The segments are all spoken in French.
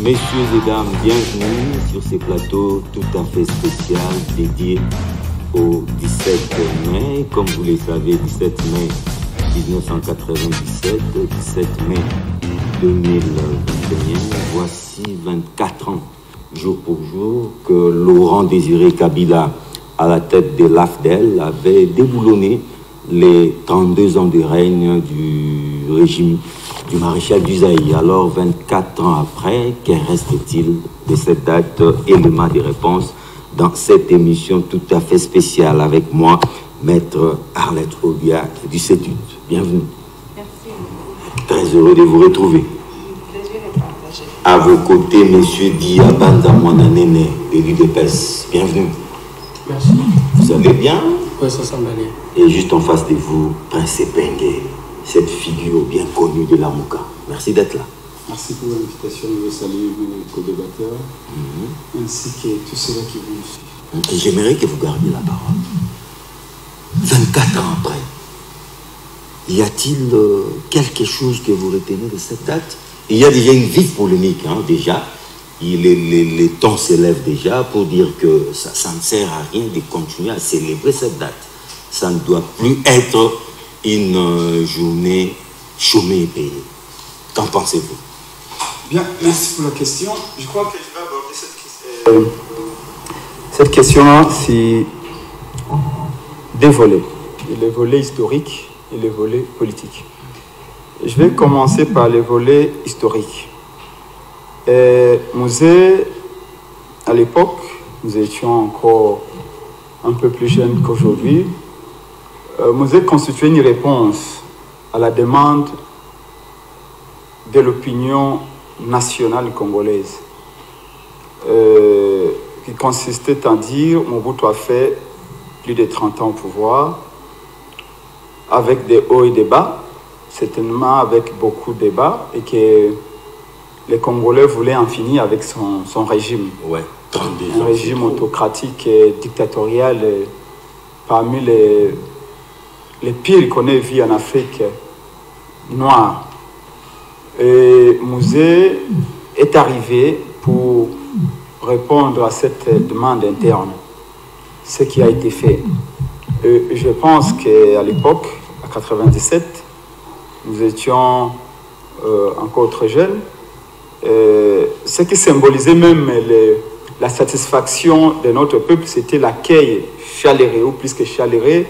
Messieurs et dames, bienvenue sur ces plateaux tout à fait spéciaux dédiés au 17 mai. Comme vous le savez, 17 mai 1997, 17 mai 2021, voici 24 ans, jour pour jour, que Laurent Désiré Kabila, à la tête de l'AFDEL, avait déboulonné les 32 ans de règne du régime du maréchal Duzaï. Alors, 24 ans après, que reste-t-il de cette date? Élément de réponse dans cette émission tout à fait spéciale avec moi, Maître Arlette Obiak du CETUD. Bienvenue. Merci. Très heureux de vous retrouver. Le plaisir est partagé. À vos côtés, Monsieur Diabanda Mwananene de l'UDPS. Bienvenue. Merci. Vous allez bien? Oui, ça semble aller. Et juste en face de vous, Prince Epengue, cette figure bien connue de la Mouka. Merci d'être là. Merci pour l'invitation. Je veux saluer mes co-débatteurs, ainsi que tous ceux qui vous suivent. J'aimerais que vous gardiez la parole. 24 ans après, y a-t-il quelque chose que vous retenez de cette date? Il y a déjà une vive polémique, hein, déjà. Les tons s'élèvent déjà pour dire que ça ne sert à rien de continuer à célébrer cette date. Ça ne doit plus être une journée chômée et payée. Qu'en pensez-vous? Bien, merci pour la question. Je crois que je vais aborder cette question-là, c'est deux volets. Le volet historique et le volet politique. Je vais commencer par le volet historique. Musée, à l'époque, nous étions encore un peu plus jeunes qu'aujourd'hui. Musée constituait une réponse à la demande de l'opinion nationale congolaise, qui consistait à dire Mobutu a fait plus de 30 ans au pouvoir, avec des hauts et des bas, certainement avec beaucoup de bas, et que les Congolais voulaient en finir avec son régime. Ouais, 32 un régime autocratique et dictatorial, parmi les pires qu'on ait vus en Afrique noire. Et Musée est arrivé pour répondre à cette demande interne, ce qui a été fait. Et je pense qu'à l'époque, à 97, nous étions encore très jeunes. Ce qui symbolisait même la satisfaction de notre peuple, c'était l'accueil chaleureux, ou plus que chaleureux,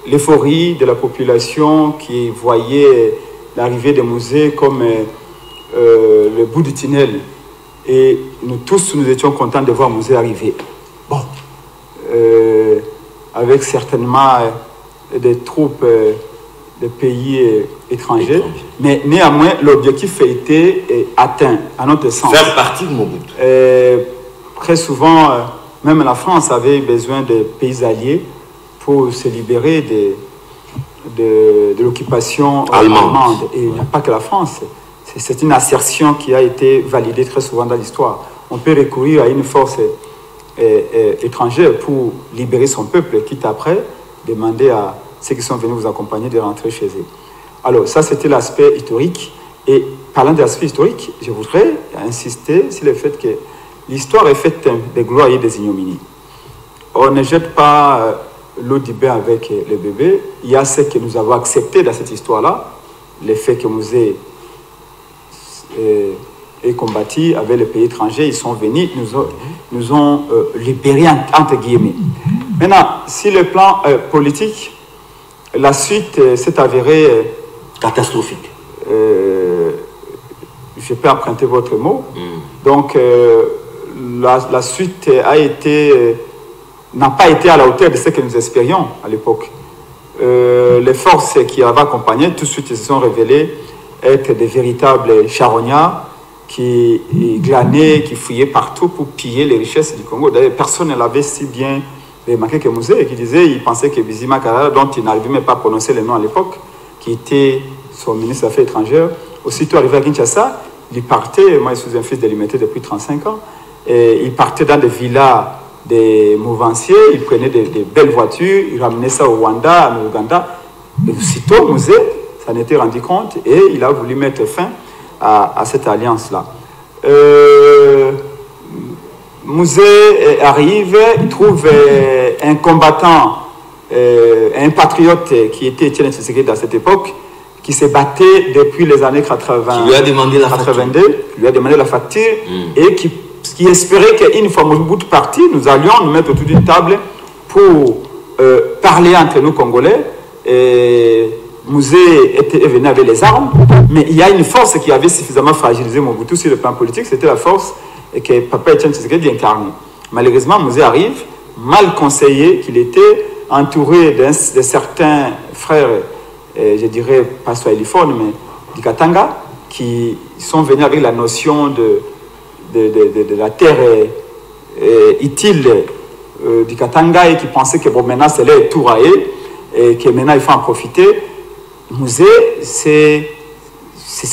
l'euphorie de la population qui voyait l'arrivée des musées comme le bout du tunnel. Et nous tous, nous étions contents de voir Musée arriver. Bon, avec certainement des troupes de pays étrangers, mais néanmoins, l'objectif a été atteint, à notre sens. Faire partie de Mobutu. Très souvent, même la France avait besoin de pays alliés pour se libérer de l'occupation allemande. Et il n'y a pas que la France. C'est une assertion qui a été validée très souvent dans l'histoire. On peut recourir à une force étrangère pour libérer son peuple, quitte après demander à ceux qui sont venus vous accompagner de rentrer chez eux. Alors, ça, c'était l'aspect historique. Et parlant de l'aspect historique, je voudrais insister sur le fait que l'histoire est faite des gloires et des ignominies. On ne jette pas l'eau du bain avec le bébé. Il y a ce que nous avons accepté dans cette histoire-là, le fait que Musée est combattu avec les pays étrangers. Ils sont venus, nous ont libérés, entre guillemets. Maintenant, sur le plan politique, la suite s'est avérée catastrophique. Je peux emprunter votre mot. Donc, la suite n'a pas été à la hauteur de ce que nous espérions à l'époque. Les forces qui avaient accompagné, tout de suite, se sont révélées être des véritables charognards qui glanaient, qui fouillaient partout pour piller les richesses du Congo. D'ailleurs, personne ne l'avait si bien remarqué que Musée, qui disait, il pensait que Bizima Kalala, dont il n'arrivait même pas à prononcer le nom à l'époque, qui était son ministre des Affaires étrangères, aussitôt arrivé à Kinshasa, il partait, moi je suis un fils de Limité depuis 35 ans, et il partait dans des villas des mouvanciers, il prenait des belles voitures, il ramenait ça au Rwanda, en Ouganda, et aussitôt Musée s'en était rendu compte et il a voulu mettre fin à cette alliance-là. Mouzé arrive, il trouve un combattant, un patriote qui était Étienne Tshisekedi à cette époque, qui s'est battu depuis les années 80, qui lui a demandé la 82, qui lui a demandé la facture, et qui espérait qu'une fois Mobutu parti, nous allions nous mettre autour d'une table pour parler entre nous Congolais. Et Mouzé est venu avec les armes, mais il y a une force qui avait suffisamment fragilisé Mobutu sur le plan politique, c'était la force que Papa Étienne Tshisekedi incarnait. Malheureusement, Mouzé arrive, mal conseillé qu'il était, entouré de certains frères, je dirais pas swahiliphone, mais du Katanga, qui sont venus avec la notion de la terre utile du Katanga et qui pensaient que bon, maintenant c'est leur tour à eux et que maintenant il faut en profiter. Mouzé s'est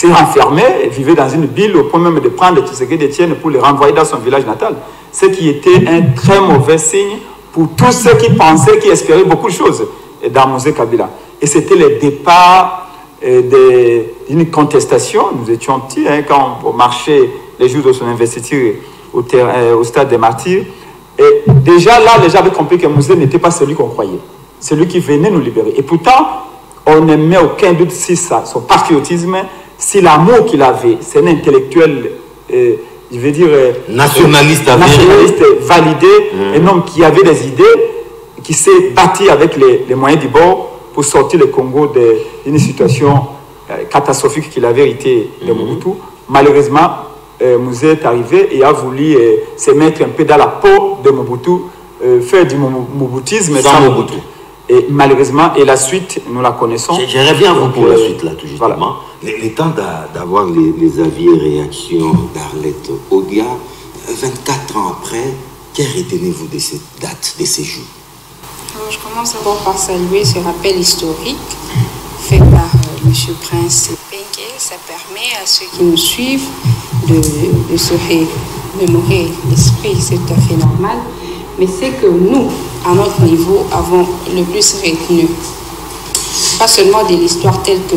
renfermé, vivait dans une ville au point même de prendre Tshisekedi Étienne pour le renvoyer dans son village natal. Ce qui était un très mauvais signe pour tous ceux qui pensaient, qui espéraient beaucoup de choses dans Mouzé Kabila. Et c'était le départ d'une contestation. Nous étions petits quand on marchait les jours de son investiture au stade des Martyrs. Et déjà là, les gens avaient compris que Mouzé n'était pas celui qu'on croyait. Celui qui venait nous libérer. Et pourtant, on ne met aucun doute sur ça, son patriotisme, si l'amour qu'il avait. C'est un intellectuel, je veux dire, nationaliste validé, un homme qui avait des idées, qui s'est battu avec les moyens du bord pour sortir le Congo d'une situation catastrophique qu'il avait hérité de Mobutu. Malheureusement, Mouzé est arrivé et a voulu se mettre un peu dans la peau de Mobutu, faire du mobutisme sans Mobutu. Et malheureusement, et la suite, nous la connaissons. J'aimerais bien vous pour la suite, là, tout justement. Voilà. Les temps d'avoir les avis et réactions d'Arlette Odia, 24 ans après, que retenez-vous de cette date, de ces jours? Alors, je commence d'abord par saluer ce rappel historique fait par M. Prince Penke. Ça permet à ceux qui nous suivent de se remémorer l'esprit, c'est tout à fait normal. Mais c'est que nous, à notre niveau, avons le plus retenu. Pas seulement de l'histoire telle que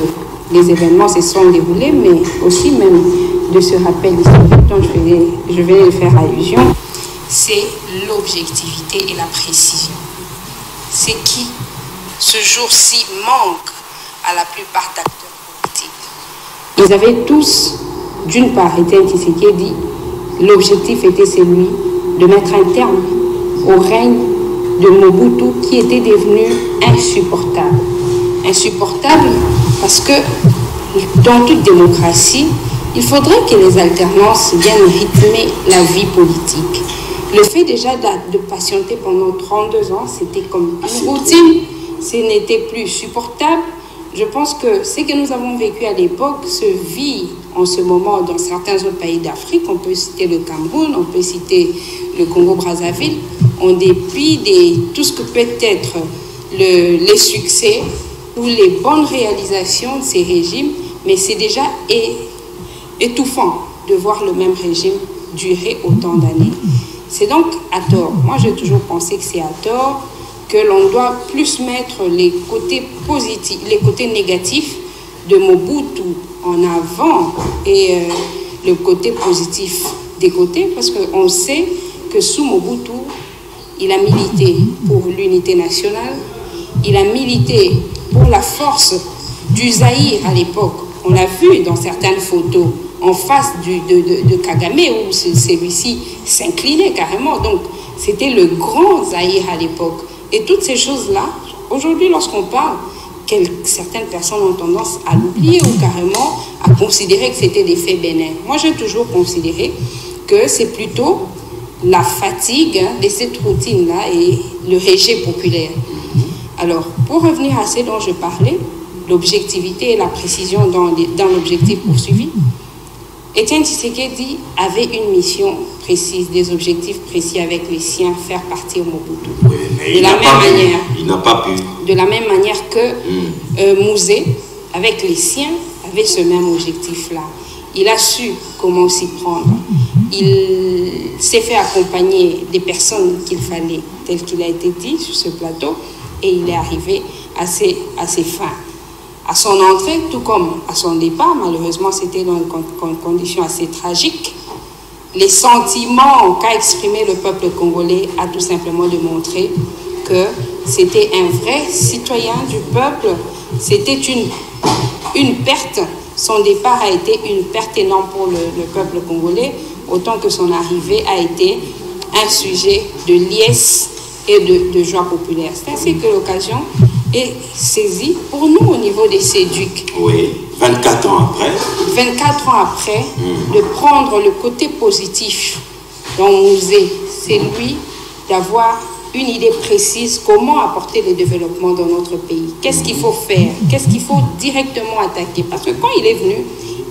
les événements se sont déroulés, mais aussi même de ce rappel historique dont je vais faire allusion, c'est l'objectivité et la précision. C'est qui, ce jour-ci, manque à la plupart d'acteurs politiques. Ils avaient tous, d'une part, Étienne Tshisekedi, l'objectif était celui de mettre un terme au règne de Mobutu qui était devenu insupportable. Insupportable parce que dans toute démocratie, il faudrait que les alternances viennent rythmer la vie politique. Le fait déjà de patienter pendant 32 ans, c'était comme une routine, ce n'était plus supportable. Je pense que ce que nous avons vécu à l'époque se vit en ce moment dans certains autres pays d'Afrique. On peut citer le Cameroun, on peut citer le Congo-Brazzaville. En dépit de tout ce que peut être les succès ou les bonnes réalisations de ces régimes, mais c'est déjà étouffant de voir le même régime durer autant d'années. C'est donc à tort. Moi, j'ai toujours pensé que c'est à tort que l'on doit plus mettre les côtés positifs, les côtés négatifs de Mobutu en avant et le côté positif des côtés, parce qu'on sait que sous Mobutu, il a milité pour l'unité nationale, il a milité pour la force du Zaïre à l'époque. On l'a vu dans certaines photos en face de Kagame où celui-ci s'inclinait carrément. Donc c'était le grand Zaïre à l'époque. Et toutes ces choses-là, aujourd'hui lorsqu'on parle, certaines personnes ont tendance à l'oublier ou carrément à considérer que c'était des faits bénins. Moi j'ai toujours considéré que c'est plutôt la fatigue de cette routine-là et le rejet populaire. Alors, pour revenir à ce dont je parlais, l'objectivité et la précision dans l'objectif poursuivi, Étienne Tshisekedi avait une mission précise, des objectifs précis avec les siens, faire partir Mobutu. Oui, mais il n'a pas pu. De la même manière que Mouzé, avec les siens, avait ce même objectif-là. Il a su comment s'y prendre. Il s'est fait accompagner des personnes qu'il fallait, tel qu'il a été dit sur ce plateau, et il est arrivé à ses fins. À son entrée, tout comme à son départ, malheureusement, c'était dans une condition assez tragique. les sentiments qu'a exprimé le peuple congolais a tout simplement démontré que c'était un vrai citoyen du peuple. C'était une perte. Son départ a été une perte énorme pour le peuple congolais, autant que son arrivée a été un sujet de liesse et de joie populaire. C'est ainsi que l'occasion est saisie pour nous au niveau des CEDUC. Oui, 24 ans après. 24 ans après, de prendre le côté positif dans le musée, c'est lui d'avoir une idée précise comment apporter le développement dans notre pays. Qu'est-ce qu'il faut faire? Qu'est-ce qu'il faut directement attaquer? Parce que quand il est venu,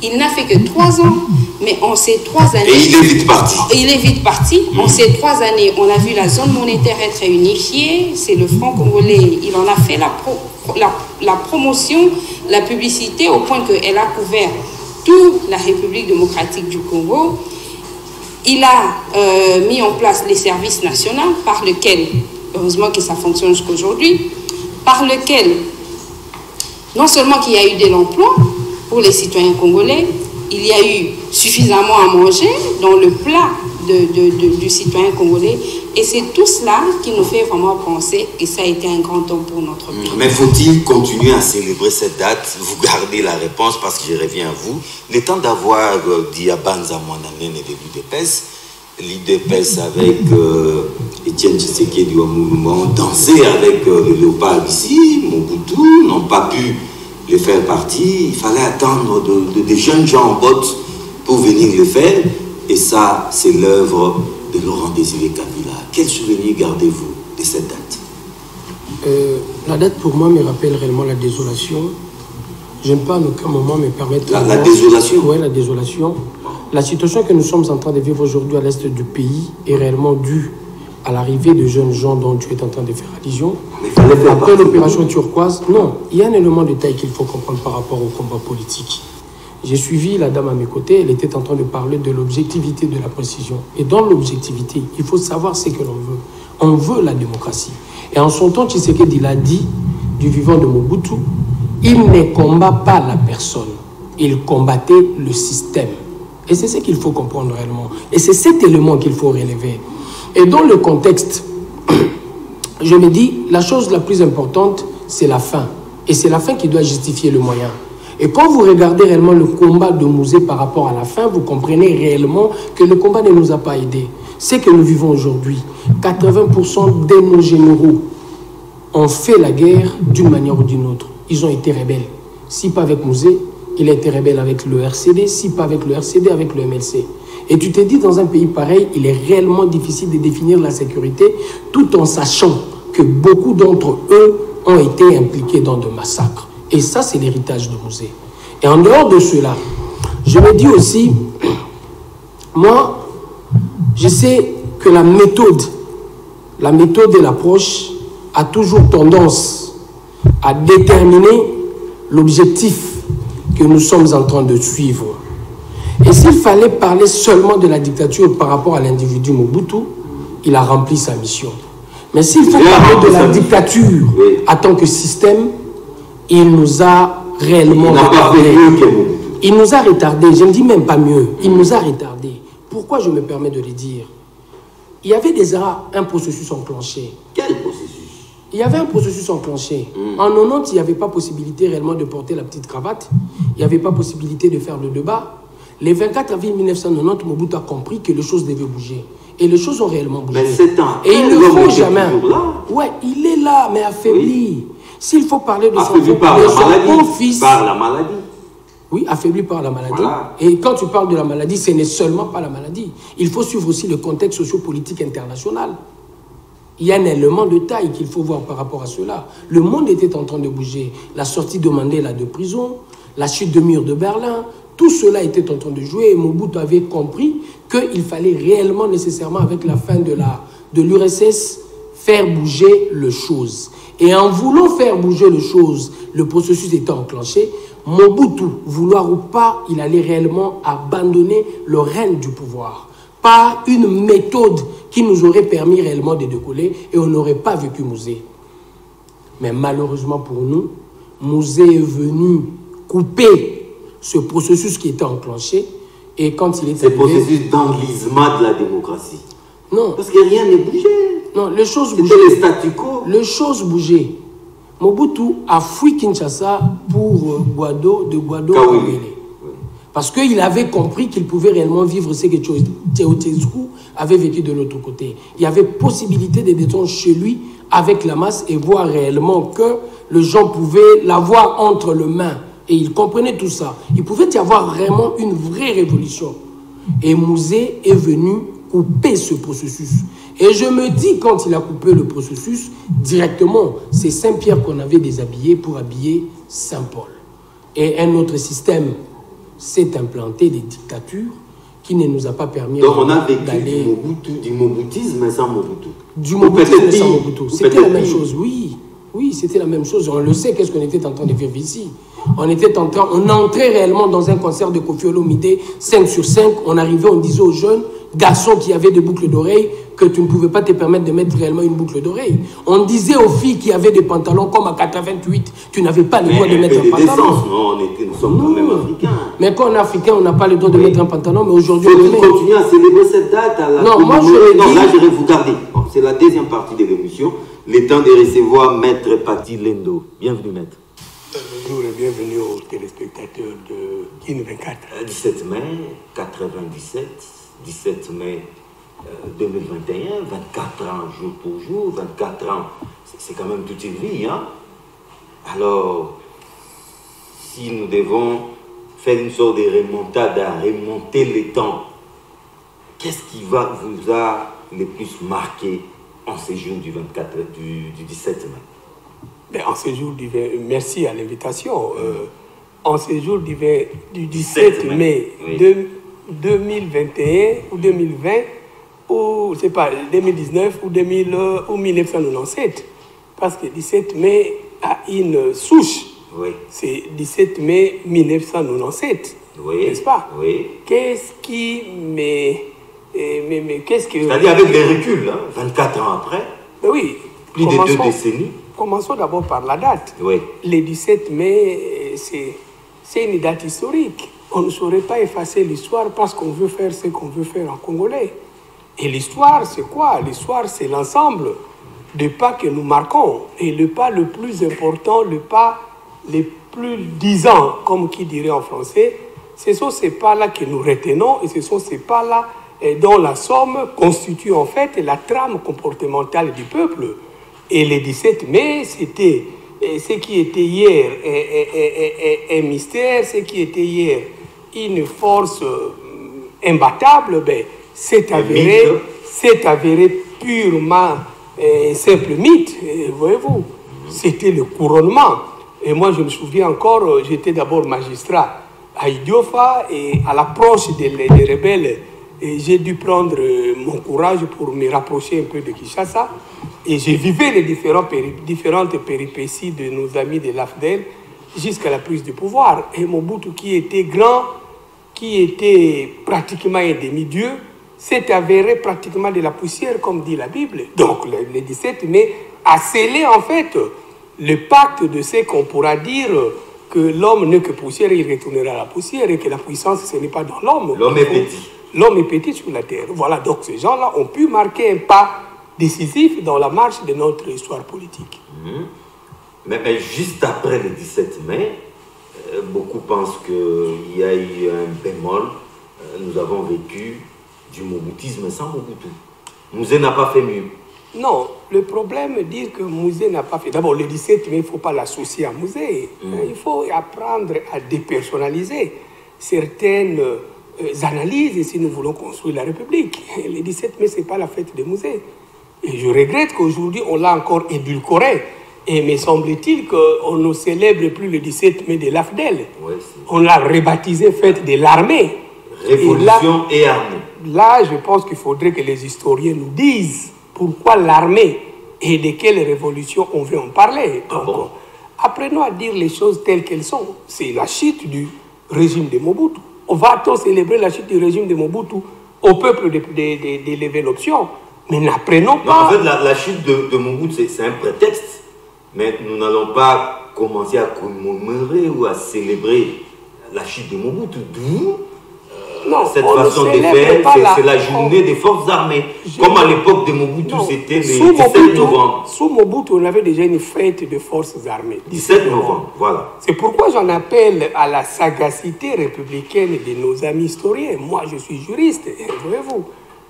il n'a fait que 3 ans, mais en ces 3 années... Et il est vite parti. Il est vite parti. En ces 3 années, on a vu la zone monétaire être réunifiée. C'est le franc congolais. Il en a fait la promotion, la publicité, au point qu'elle a couvert toute la République démocratique du Congo. Il a mis en place les services nationaux par lesquels, heureusement que ça fonctionne jusqu'aujourd'hui, par lesquels, non seulement qu'il y a eu de l'emploi pour les citoyens congolais, il y a eu suffisamment à manger dans le plat du citoyen congolais. Et c'est tout cela qui nous fait vraiment penser que ça a été un grand temps pour notre pays. Mais faut-il continuer à célébrer cette date? Vous gardez la réponse parce que je reviens à vous. Le temps d'avoir dit à Banza Mwanamene de l'UDPS avec Etienne Tshisekedi au mouvement, danser avec le léopard ici, Mobutu, n'ont pas pu le faire partie. Il fallait attendre de jeunes gens en botte pour venir le faire. Et ça, c'est l'œuvre de Laurent Désiré Kabila. Quel souvenir gardez-vous de cette date? La date, pour moi, me rappelle réellement la désolation. Je ne peux en aucun moment me permettre... La désolation? Oui, la désolation. La situation que nous sommes en train de vivre aujourd'hui à l'est du pays est réellement due à l'arrivée de jeunes gens dont tu es en train de faire allusion. Après l'opération turquoise, non, il y a un élément de taille qu'il faut comprendre par rapport au combat politique. J'ai suivi la dame à mes côtés, elle était en train de parler de l'objectivité de la précision. Et dans l'objectivité, il faut savoir ce que l'on veut. On veut la démocratie. Et en son temps, Tshisekedi l'a dit, du vivant de Mobutu, il ne combat pas la personne, il combattait le système. Et c'est ce qu'il faut comprendre réellement. Et c'est cet élément qu'il faut relever. Et dans le contexte, je me dis, la chose la plus importante, c'est la fin. Et c'est la fin qui doit justifier le moyen. Et quand vous regardez réellement le combat de Mouzé par rapport à la fin, vous comprenez réellement que le combat ne nous a pas aidés. C'est que nous vivons aujourd'hui. 80% de nos généraux ont fait la guerre d'une manière ou d'une autre. Ils ont été rebelles. Si pas avec Mouzé, il a été rebelle avec le RCD. Si pas avec le RCD, avec le MLC. Et tu te dis, dans un pays pareil, il est réellement difficile de définir la sécurité, tout en sachant que beaucoup d'entre eux ont été impliqués dans de massacres. Et ça, c'est l'héritage de Mouzé. Et en dehors de cela, je me dis aussi, moi, je sais que la méthode et l'approche a toujours tendance à déterminer l'objectif que nous sommes en train de suivre. Et s'il fallait parler seulement de la dictature par rapport à l'individu Mobutu, il a rempli sa mission. Mais s'il faut parler de la dictature en tant que système, il nous a réellement retardé. Il nous a retardé, je ne dis même pas mieux, il nous a retardé. Pourquoi je me permets de le dire? Il y avait déjà un processus enclenché. Quel processus? Il y avait un processus enclenché. En 90, il n'y avait pas possibilité réellement de porter la petite cravate. Il n'y avait pas possibilité de faire le débat. Les 24 avril 1990, Mobutu a compris que les choses devaient bouger. Et les choses ont réellement bougé. Mais c'est un... Et il ne le faut jamais. Ouais, il est là, mais affaibli. Oui. S'il faut parler de son fils... Par la maladie. Oui, affaibli par la maladie. Voilà. Et quand tu parles de la maladie, ce n'est seulement pas la maladie. Il faut suivre aussi le contexte socio-politique international. Il y a un élément de taille qu'il faut voir par rapport à cela. Le monde était en train de bouger. La sortie de Mandela de prison, la chute du mur de Berlin, tout cela était en train de jouer. Et Mobutu avait compris qu'il fallait réellement, nécessairement, avec la fin de l'URSS, faire bouger les choses. Et en voulant faire bouger les choses, le processus était enclenché. Mobutu, vouloir ou pas, il allait réellement abandonner le règne du pouvoir. Par une méthode qui nous aurait permis réellement de décoller et on n'aurait pas vécu Mouzé. Mais malheureusement pour nous, Mouzé est venu couper ce processus qui était enclenché Et quand il est arrivé... C'est le processus d'enlisement de la démocratie. Non. Parce que rien n'est bougé. Non, les choses bougeaient. C'était le statu quo. Les choses bougeaient. Mobutu a fui Kinshasa pour Guado à Mbele. Parce qu'il avait compris qu'il pouvait réellement vivre ce que Ceausescu avait vécu de l'autre côté. Il y avait possibilité de détendre chez lui avec la masse et voir réellement que les gens pouvaient l'avoir entre les mains. Et il comprenait tout ça. Il pouvait y avoir vraiment une vraie révolution. Et Mouzé est venu couper ce processus. Et je me dis, quand il a coupé le processus, directement, c'est Saint-Pierre qu'on avait déshabillé pour habiller Saint-Paul. Et un autre système s'est implanté, des dictatures, qui ne nous a pas permis d'aller... Donc on a vécu du Mobutisme sans Mobutu. Du Mobutisme sans Mobutu. C'était la même chose, oui. Oui, c'était la même chose. On le sait, qu'est-ce qu'on était en train de vivre ici. On entrait réellement dans un concert de Koffi Olomide, 5 sur 5. On arrivait, on disait aux jeunes garçons qui avaient des boucles d'oreilles que tu ne pouvais pas te permettre de mettre réellement une boucle d'oreille. On disait aux filles qui avaient des pantalons comme à 88, tu n'avais pas le droit de mettre un pantalon. Non, nous sommes quand même africains. Mais quand on est africain, on n'a pas le droit de mettre un pantalon, mais aujourd'hui on le met. Continuer à célébrer cette date à la... Non, moi je non, là je vais vous garder. Bon, c'est la deuxième partie de l'émission. Le temps de recevoir Maître Pati Lendo. Bienvenue, Maître. Bonjour et bienvenue aux téléspectateurs de Kin 24. 17 mai 97, 17 mai 2021, 24 ans jour pour jour, 24 ans, c'est quand même toute une vie, hein? Alors, si nous devons faire une sorte de remontade à remonter les temps, qu'est-ce qui vous a le plus marqué en ce jour du 17 mai? En ce jour merci à l'invitation. En ce jour du 17 mai, oui. 2021 ou 2020, ou c'est pas 2019 ou 1997, parce que 17 mai a une souche. Oui. C'est 17 mai 1997, oui. N'est-ce pas? Oui. Qu'est-ce qui qu'est-ce que... C'est-à-dire avec les reculs, hein, 24 ans après, mais oui. Plus de 2 décennies. Commençons d'abord par la date. Oui. Le 17 mai, c'est une date historique. On ne saurait pas effacer l'histoire parce qu'on veut faire ce qu'on veut faire en congolais. Et l'histoire, c'est quoi? L'histoire, c'est l'ensemble des pas que nous marquons. Et le pas le plus important, le pas le plus disant, comme qui dirait en français, ce sont ces pas-là que nous retenons et ce sont ces pas-là dont la somme constitue en fait la trame comportementale du peuple. Et le 17 mai, c'était ce qui était hier un mystère, ce qui était hier une force imbattable, c'est avéré purement un simple mythe, voyez-vous. C'était le couronnement. Et moi, je me souviens encore, j'étais d'abord magistrat à Idiofa, et à l'approche des rebelles, j'ai dû prendre mon courage pour me rapprocher un peu de Kinshasa. Et je vivais les différentes péripéties de nos amis de l'AFDEL jusqu'à la prise du pouvoir. Et Mobutu, qui était grand, qui était pratiquement un demi-dieu, s'est avéré pratiquement de la poussière, comme dit la Bible. Donc, le 17 mai a scellé en fait le pacte de ce qu'on pourra dire que l'homme n'est que poussière, il retournera à la poussière, et que la puissance, ce n'est pas dans l'homme. L'homme est petit. L'homme est petit sur la terre. Voilà, donc ces gens-là ont pu marquer un pas décisif dans la marche de notre histoire politique. Mais juste après le 17 mai, beaucoup pensent qu'il y a eu un bémol. Nous avons vécu du mobutisme sans Mobutu. Mouzé n'a pas fait mieux. Non, le problème est de dire que Mouzé n'a pas fait... D'abord, le 17 mai, il ne faut pas l'associer à Mouzé. Il faut apprendre à dépersonnaliser certaines analyses si nous voulons construire la République. Le 17 mai, ce n'est pas la fête de Mouzé. Et je regrette qu'aujourd'hui, on l'a encore édulcoré. Et me semble-t-il qu'on ne célèbre plus le 17 mai de l'AFDEL. Ouais, on l'a rebaptisé fête de l'armée. Révolution et armée. Là, je pense qu'il faudrait que les historiens nous disent pourquoi l'armée et de quelle révolution on veut en parler. Donc, apprenons à dire les choses telles qu'elles sont. C'est la chute du régime de Mobutu. On va-t-on célébrer la chute du régime de Mobutu au peuple de lever l'option? Mais n'apprenons pas... Non, en fait, la chute de Mobutu, c'est un prétexte. Mais nous n'allons pas commencer à commémorer ou à célébrer la chute de Mobutu. D'où cette façon de faire, c'est la journée des forces armées. Comme à l'époque de Mobutu, c'était le 17 novembre. Sous Mobutu, on avait déjà une fête de forces armées. 17 novembre, voilà. C'est pourquoi j'en appelle à la sagacité républicaine de nos amis historiens. Moi, je suis juriste, voyez-vous.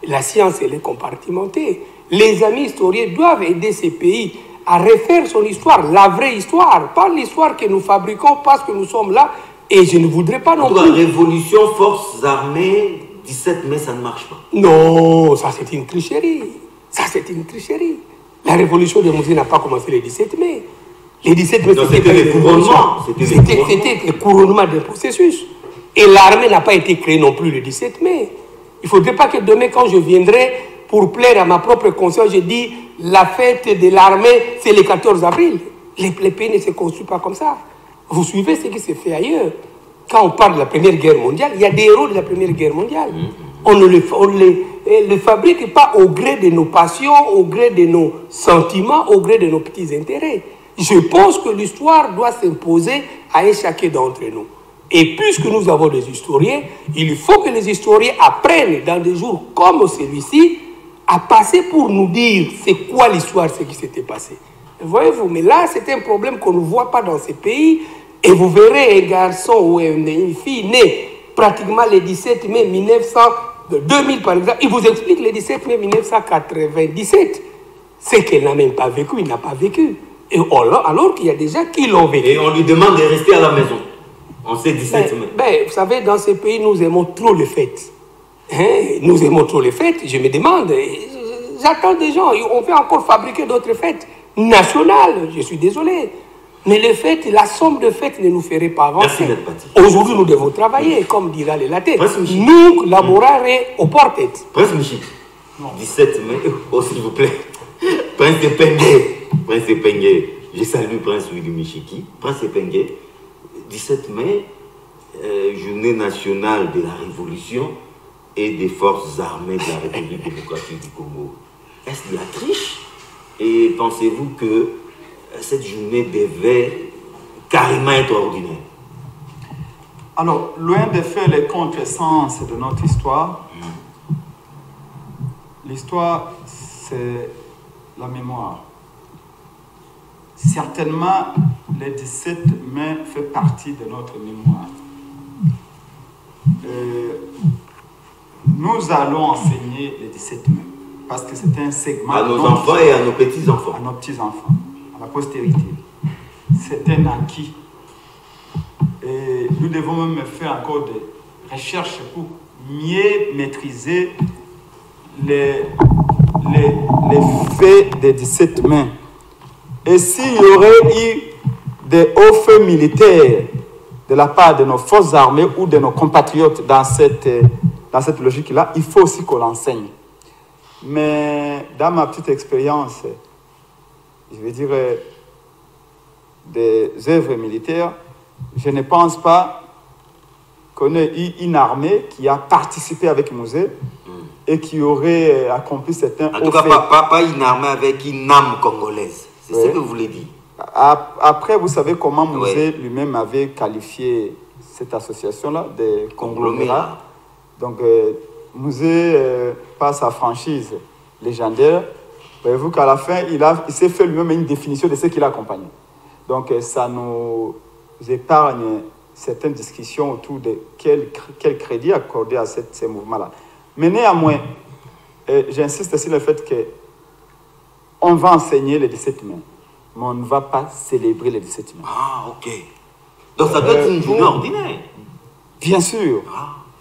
La science, elle est compartimentée. Les amis historiens doivent aider ces pays à refaire son histoire, la vraie histoire, pas l'histoire que nous fabriquons parce que nous sommes là. Et je ne voudrais pas non plus... La révolution forces armées, 17 mai, ça ne marche pas. Non, ça c'est une tricherie. Ça c'est une tricherie. La révolution de Mouzé n'a pas commencé le 17 mai. Le 17 mai, c'était le couronnement. C'était le couronnement d'un processus. Et l'armée n'a pas été créée non plus le 17 mai. Il ne faudrait pas que demain, quand je viendrai pour plaire à ma propre conscience, je dis la fête de l'armée, c'est le 14 avril. Les pays ne se construisent pas comme ça. Vous suivez ce qui s'est fait ailleurs. Quand on parle de la Première Guerre mondiale, il y a des héros de la Première Guerre mondiale. On ne les fabrique pas au gré de nos passions, au gré de nos sentiments, au gré de nos petits intérêts. Je pense que l'histoire doit s'imposer à un chacun d'entre nous. Et puisque nous avons des historiens, il faut que les historiens apprennent dans des jours comme celui-ci à passer pour nous dire c'est quoi l'histoire, ce qui s'était passé. Voyez-vous, mais là, c'est un problème qu'on ne voit pas dans ces pays. Et vous verrez un garçon ou une fille née pratiquement le 17 mai 2000 par exemple, il vous explique le 17 mai 1997. C'est qu'elle n'a même pas vécu, il n'a pas vécu. Et alors qu'il y a des gens qui l'ont vécu. Et on lui demande de rester à la maison. On sait 17 mai. Vous savez, dans ces pays, nous aimons trop les fêtes. Hein? Nous aimons trop les fêtes. Je me demande, j'attends des gens, on fait encore fabriquer d'autres fêtes nationales. Je suis désolé. Mais les fêtes, la somme de fêtes ne nous ferait pas avancer. Aujourd'hui, nous devons travailler, comme dira les latins. Nous, laborare au portet. Prince Michi, 17 mai, oh s'il vous plaît. Prince Epengue, je salue Prince Louis de Michiki. Prince Epengue, 17 mai, journée nationale de la Révolution et des forces armées de la République démocratique du Congo. Est-ce de la triche? Et pensez-vous que cette journée devait carrément être ordinaire? Alors, loin de faire les contresens de notre histoire, l'histoire, c'est la mémoire. Certainement, le 17 mai fait partie de notre mémoire. Nous allons enseigner le 17 mai, parce que c'est un segment... À nos enfants et à nos petits-enfants. À nos petits-enfants, à la postérité. C'est un acquis. Et nous devons même faire encore des recherches pour mieux maîtriser les faits des 17 mai. Et s'il y aurait eu des hauts faits militaires de la part de nos forces armées ou de nos compatriotes dans cette logique-là, il faut aussi qu'on l'enseigne. Mais dans ma petite expérience, je veux dire, des œuvres militaires, je ne pense pas qu'on ait eu une armée qui a participé avec Mouzé et qui aurait accompli certains hauts faits. En tout cas, pas une armée avec une âme congolaise. C'est ce que vous voulez dire. Après, vous savez comment Mouzé lui-même avait qualifié cette association-là des conglomérats. Donc, Mouzé, par sa franchise légendaire, voyez-vous qu'à la fin, il s'est fait lui-même une définition de ce qu'il a accompagné. Donc, ça nous épargne certaines discussions autour de quel crédit accorder à ces mouvements-là. Mais néanmoins, j'insiste sur le fait qu'on va enseigner le 17 mai, mais on ne va pas célébrer le 17 mai. Ah, ok. Donc, ça doit être une journée ordinaire. Bien sûr.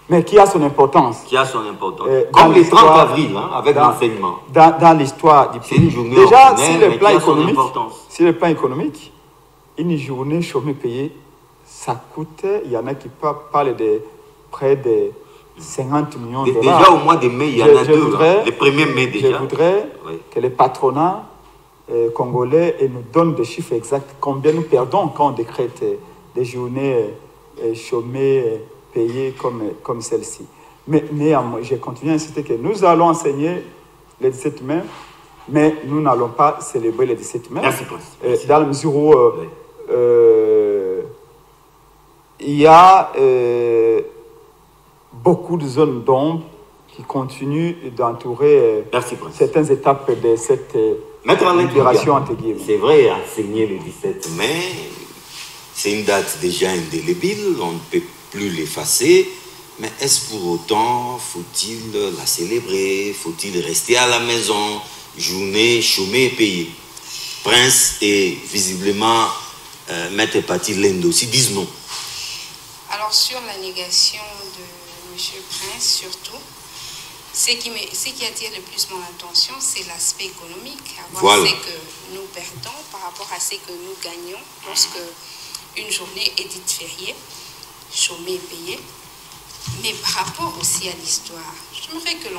Mais qui a son importance. Qui a son importance. Comme le 30 avril, avec l'enseignement. Dans l'histoire du pays. C'est une journée déjà, ordinaire, sur le plan économique, une journée chômée payée, ça coûte, il y en a qui parlent de près de 50 millions de dollars. Déjà au mois de mai, il y en a deux. Le 1er mai déjà. Je voudrais que les patronats congolais nous donnent des chiffres exacts. Combien nous perdons quand on décrète des journées chômées payées comme celle-ci. Mais néanmoins, je continue à insister que nous allons enseigner le 17 mai, mais nous n'allons pas célébrer le 17 mai. Merci, Merci. Dans la mesure où il y a beaucoup de zones d'ombre qui continuent d'entourer certaines étapes de cette libération entre guillemets. C'est vrai, enseigner le 17 mai, c'est une date déjà indélébile, on ne peut plus l'effacer, mais est-ce pour autant, faut-il la célébrer, faut-il rester à la maison, journée, chômée et payée? Prince et visiblement Maître Paty Lendo aussi disent non. Alors sur la négation de M. Prince surtout, ce qui attire le plus mon attention, c'est l'aspect économique, à voir ce que nous perdons par rapport à ce que nous gagnons lorsque une journée est dite fériée, chômée et payée. Mais par rapport aussi à l'histoire, j'aimerais que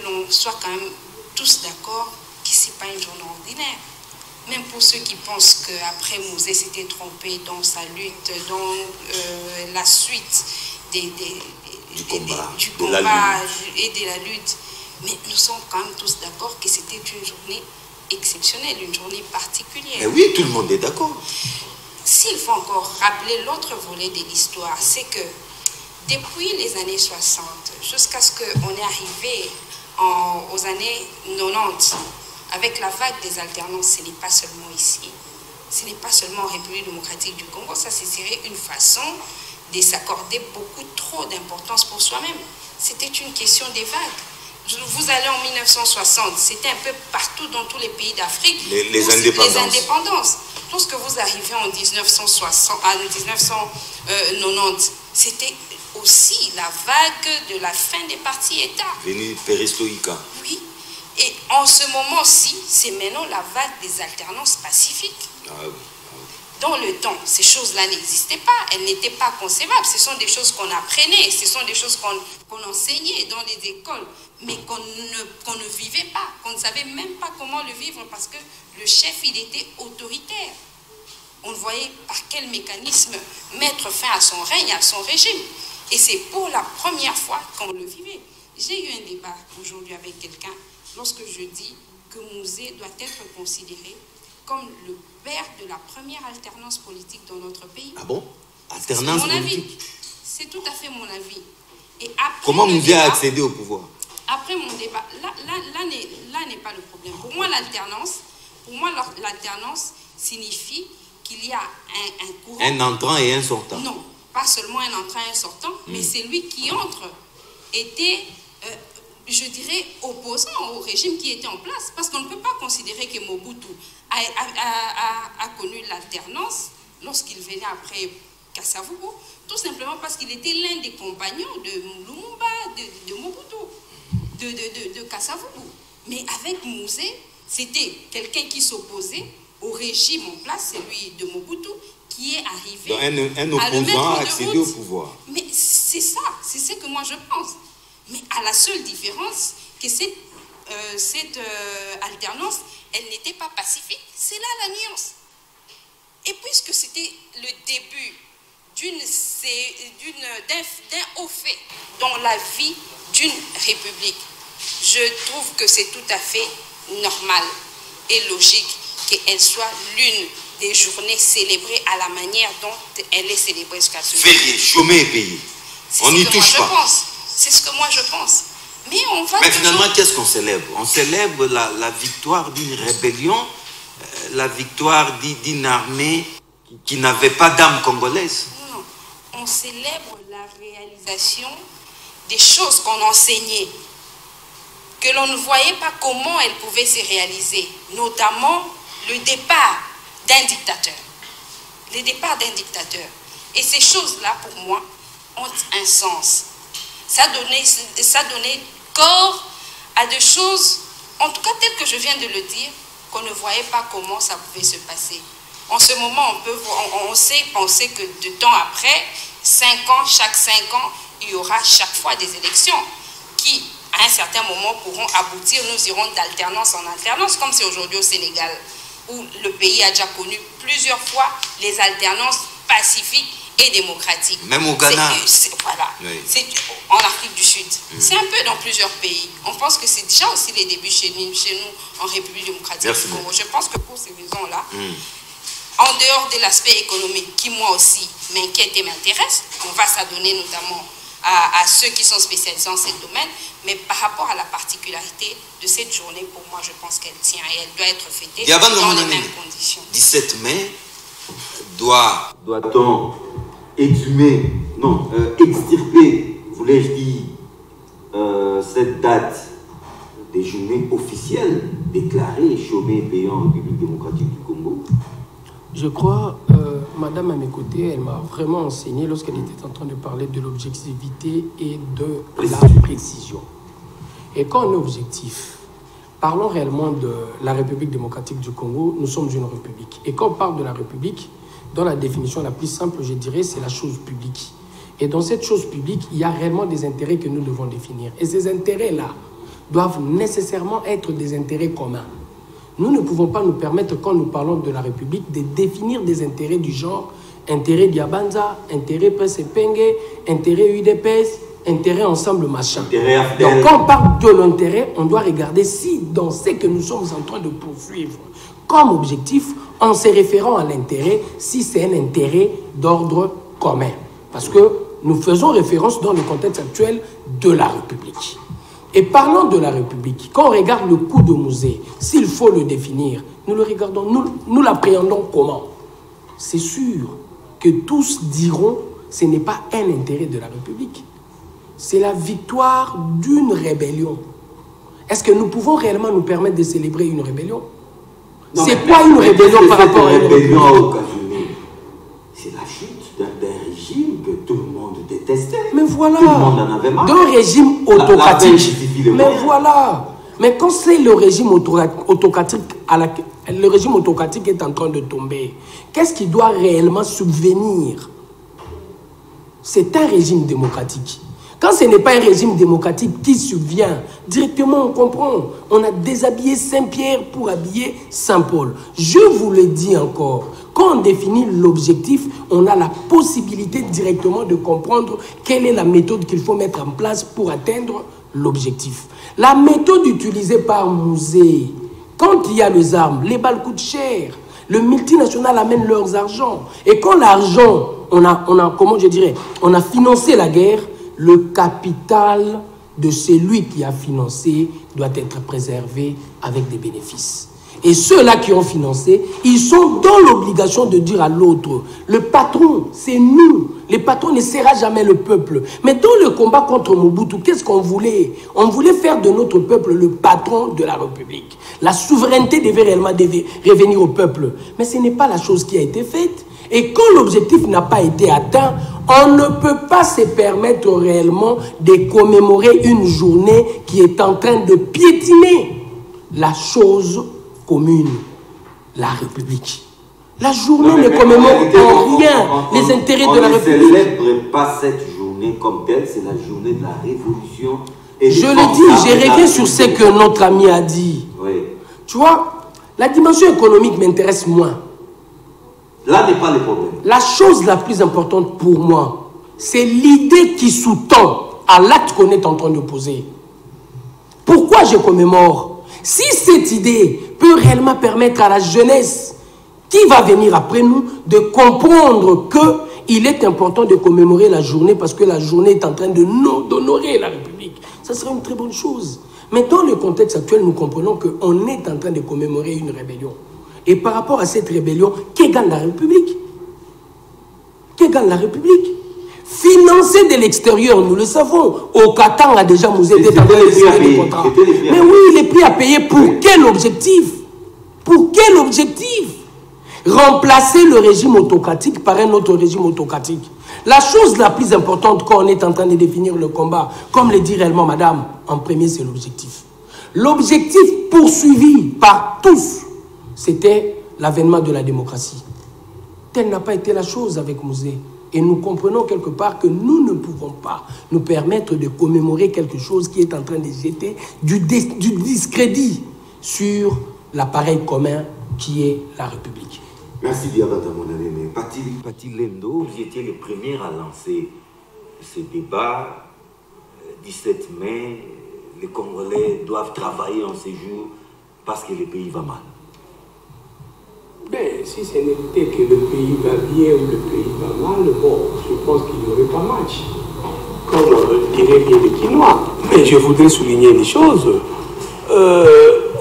l'on soit quand même tous d'accord que ce n'est pas une journée ordinaire. Même pour ceux qui pensent qu'après Mouzé s'était trompé dans sa lutte, dans la suite du combat et de la lutte. Mais nous sommes quand même tous d'accord que c'était une journée exceptionnelle, une journée particulière. Mais oui, tout le monde est d'accord. S'il faut encore rappeler l'autre volet de l'histoire, c'est que depuis les années 60, jusqu'à ce qu'on est arrivé aux années 90, avec la vague des alternances, ce n'est pas seulement ici, ce n'est pas seulement en République démocratique du Congo, ça serait une façon de s'accorder beaucoup trop d'importance pour soi-même. C'était une question des vagues. Vous allez en 1960, c'était un peu partout dans tous les pays d'Afrique. Les indépendances. Lorsque vous arrivez en 1960, à 1990, c'était aussi la vague de la fin des partis États. Venu perestroïka. Oui. Et en ce moment-ci, c'est maintenant la vague des alternances pacifiques. Dans le temps, ces choses-là n'existaient pas, elles n'étaient pas concevables. Ce sont des choses qu'on apprenait, ce sont des choses qu'on enseignait dans les écoles, mais qu'on ne vivait pas, qu'on ne savait même pas comment le vivre parce que le chef, il était autoritaire. On voyait par quel mécanisme mettre fin à son règne, à son régime. Et c'est pour la première fois qu'on le vivait. J'ai eu un débat aujourd'hui avec quelqu'un lorsque je dis que Mouzé doit être considéré comme le père de la première alternance politique dans notre pays. Ah bon? Alternance politique? C'est tout à fait mon avis. Et après comment Mouzé a accédé au pouvoir? Après mon débat, là n'est pas le problème. Pour moi, l'alternance signifie qu'il y a un courant... Un entrant et un sortant. Non, pas seulement un entrant et un sortant, mais celui qui entre était... je dirais, opposant au régime qui était en place, parce qu'on ne peut pas considérer que Mobutu a connu l'alternance lorsqu'il venait après Kasavubu, tout simplement parce qu'il était l'un des compagnons de Lumumba, de Mobutu, de Kasavubu. Mais avec Mouzé, c'était quelqu'un qui s'opposait au régime en place, celui de Mobutu, qui est arrivé un opposant a accédé au pouvoir. Mais c'est ça, c'est ce que moi je pense. Mais à la seule différence que cette alternance, elle n'était pas pacifique. C'est là la nuance. Et puisque c'était le début d'un haut fait dans la vie d'une république, je trouve que c'est tout à fait normal et logique qu'elle soit l'une des journées célébrées à la manière dont elle est célébrée jusqu'à ce jour. Férié, chômé et payé. On n'y touche pas. C'est ce que moi je pense. Mais finalement, qu'est-ce qu'on célèbre? On célèbre la victoire d'une rébellion, la victoire d'une armée qui n'avait pas d'âme congolaise. Non, on célèbre la réalisation des choses qu'on enseignait, que l'on ne voyait pas comment elles pouvaient se réaliser, notamment le départ d'un dictateur. Le départ d'un dictateur. Et ces choses-là, pour moi, ont un sens. Ça donnait corps à des choses, en tout cas telles que je viens de le dire, qu'on ne voyait pas comment ça pouvait se passer. En ce moment, on sait penser que de temps après, 5 ans, chaque 5 ans, il y aura chaque fois des élections qui, à un certain moment, pourront aboutir. Nous irons d'alternance en alternance, comme c'est aujourd'hui au Sénégal, où le pays a déjà connu plusieurs fois les alternances pacifiques et démocratique. Même au Ghana. Voilà. Oui. C'est en Afrique du Sud. C'est un peu dans plusieurs pays. On pense que c'est déjà aussi les débuts chez nous en République démocratique du Congo. Je pense que pour ces raisons-là, en dehors de l'aspect économique qui moi aussi m'inquiète et m'intéresse, on va s'adonner notamment à ceux qui sont spécialisés en ces domaines, mais par rapport à la particularité de cette journée, pour moi, je pense qu'elle tient et elle doit être fêtée dans les mêmes conditions. 17 mai doit-on exhumer, non, extirper, voulais-je dire, cette date des journées officielles déclarées chômées et payant en République démocratique du Congo? Je crois, madame à mes côtés, elle m'a vraiment enseigné lorsqu'elle était en train de parler de l'objectivité et de la précision. Et quand on est objectif, parlons réellement de la République démocratique du Congo, nous sommes une république. Et quand on parle de la République, dans la définition la plus simple, je dirais, c'est la chose publique. Et dans cette chose publique, il y a réellement des intérêts que nous devons définir. Et ces intérêts-là doivent nécessairement être des intérêts communs. Nous ne pouvons pas nous permettre, quand nous parlons de la République, de définir des intérêts du genre intérêt Diabanza, intérêt PSPNG, intérêt UDPS, intérêt ensemble machin. Donc quand on parle de l'intérêt, on doit regarder si dans ce que nous sommes en train de poursuivre comme objectif, en se référant à l'intérêt, si c'est un intérêt d'ordre commun. Parce que nous faisons référence dans le contexte actuel de la République. Et parlant de la République, quand on regarde le coup de musée, s'il faut le définir, nous le regardons, nous l'appréhendons comment? C'est sûr que tous diront que ce n'est pas un intérêt de la République. C'est la victoire d'une rébellion. Est-ce que nous pouvons réellement nous permettre de célébrer une rébellion? C'est quoi une rébellion par rapport à une rébellion? C'est la chute d'un régime que tout le monde détestait. Mais voilà, tout le monde en avait marre. D'un régime autocratique. Mais voilà. Mais quand c'est le régime autocratique, le régime autocratique est en train de tomber, qu'est-ce qui doit réellement subvenir? C'est un régime démocratique. Quand ce n'est pas un régime démocratique qui subvient, directement on comprend. On a déshabillé Saint-Pierre pour habiller Saint-Paul. Je vous le dis encore, quand on définit l'objectif, on a la possibilité directement de comprendre quelle est la méthode qu'il faut mettre en place pour atteindre l'objectif. La méthode utilisée par Musée, quand il y a les armes, les balles coûtent cher. Le multinational amène leurs argent. Et quand l'argent, on a financé la guerre, le capital de celui qui a financé doit être préservé avec des bénéfices. Et ceux-là qui ont financé, ils sont dans l'obligation de dire à l'autre, le patron, c'est nous. Le patron ne sera jamais le peuple. Mais dans le combat contre Mobutu, qu'est-ce qu'on voulait? On voulait faire de notre peuple le patron de la République. La souveraineté devait réellement revenir au peuple. Mais ce n'est pas la chose qui a été faite. Et quand l'objectif n'a pas été atteint, on ne peut pas se permettre réellement de commémorer une journée qui est en train de piétiner la chose commune, la République. La journée ne commémore en rien les intérêts de la République. On ne célèbre pas cette journée comme telle, c'est la journée de la Révolution. Et je le dis, je reviens sur ce que notre ami a dit. Oui. Tu vois, la dimension économique m'intéresse moins. Là n'est pas le problème. La chose la plus importante pour moi, c'est l'idée qui sous-tend à l'acte qu'on est en train de poser. Pourquoi je commémore? Si cette idée peut réellement permettre à la jeunesse qui va venir après nous de comprendre qu'il est important de commémorer la journée parce que la journée est en train d'honorer la République, ça serait une très bonne chose. Mais dans le contexte actuel, nous comprenons qu'on est en train de commémorer une rébellion. Et par rapport à cette rébellion, qui gagne la République? Qui gagne la République? Financé de l'extérieur, nous le savons. Au Qatar a déjà Musée d'être en train de signer des contrats. Mais oui, les prix à payer pour quel objectif? Pour quel objectif? Remplacer le régime autocratique par un autre régime autocratique. La chose la plus importante quand on est en train de définir le combat, comme le dit réellement madame, en premier c'est l'objectif. L'objectif poursuivi par tous, c'était l'avènement de la démocratie. Telle n'a pas été la chose avec Musée. Et nous comprenons quelque part que nous ne pouvons pas nous permettre de commémorer quelque chose qui est en train de jeter du discrédit sur l'appareil commun qui est la République. Merci Diabata, mon ami. Mais Pati Lendo, vous étiez le premier à lancer ce débat. 17 mai, les Congolais doivent travailler en ces jours parce que le pays va mal. Ben, si ce n'était que le pays va bien ou le pays va mal, bon, je pense qu'il n'y aurait pas match. Comme diraient bien les Quinois. Mais je voudrais souligner une chose.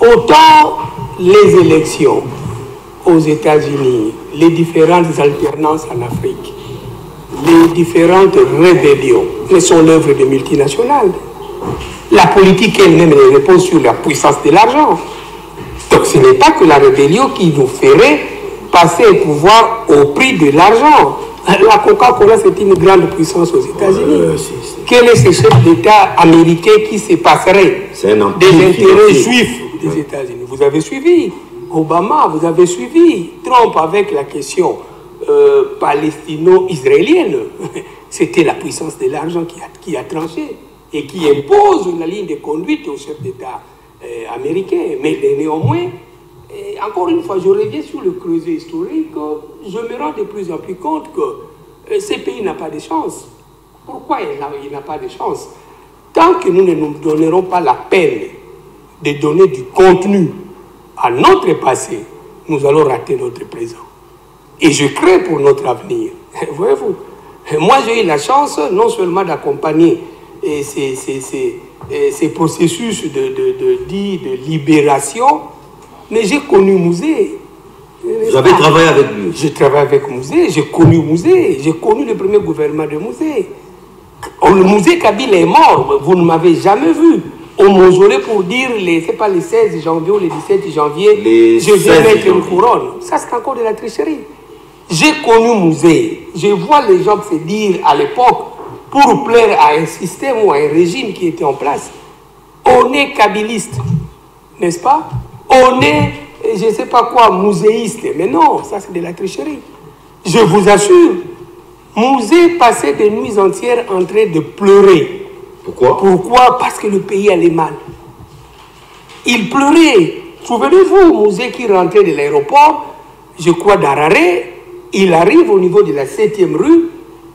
Autant les élections aux États-Unis, les différentes alternances en Afrique, les différentes rébellions ne sont l'œuvre des multinationales. La politique elle-même repose sur la puissance de l'argent. Donc ce n'est pas que la rébellion qui nous ferait passer au pouvoir au prix de l'argent. La Coca-Cola, c'est une grande puissance aux États-Unis. Quel est ce chef d'État américain qui se passerait des intérêts juifs des États-Unis? Vous avez suivi Obama, vous avez suivi Trump avec la question palestino-israélienne. C'était la puissance de l'argent qui a tranché et qui impose une ligne de conduite au chef d'État américain. Mais néanmoins, encore une fois, je reviens sur le creuset historique. Je me rends de plus en plus compte que ce pays n'a pas de chance. Pourquoi il n'a pas de chance? Tant que nous ne nous donnerons pas la peine de donner du contenu à notre passé, nous allons rater notre présent. Et je crains pour notre avenir. Voyez-vous, moi j'ai eu la chance non seulement d'accompagner ces processus de libération, mais j'ai connu Mouzé. Vous avez travaillé avec lui? J'ai travaillé avec Mouzé, j'ai connu Mouzé, j'ai connu le premier gouvernement de Mouzé. Le Mouzé Kabila est mort, vous ne m'avez jamais vu au mausolée pour dire, c'est pas le 16 janvier ou le 17 janvier, je vais mettre une couronne. Ça, c'est encore de la tricherie. J'ai connu Mouzé, je vois les gens se dire à l'époque, pour plaire à un système ou à un régime qui était en place, on est kabiliste, n'est-ce pas? On est, je ne sais pas quoi, mouzéiste. Mais non, ça c'est de la tricherie. Je vous assure, Mouzé passait des nuits entières en train de pleurer. Pourquoi? Pourquoi? Parce que le pays allait mal. Il pleurait. Souvenez-vous, Mouzé qui rentrait de l'aéroport, je crois d'Harare, il arrive au niveau de la 7e rue,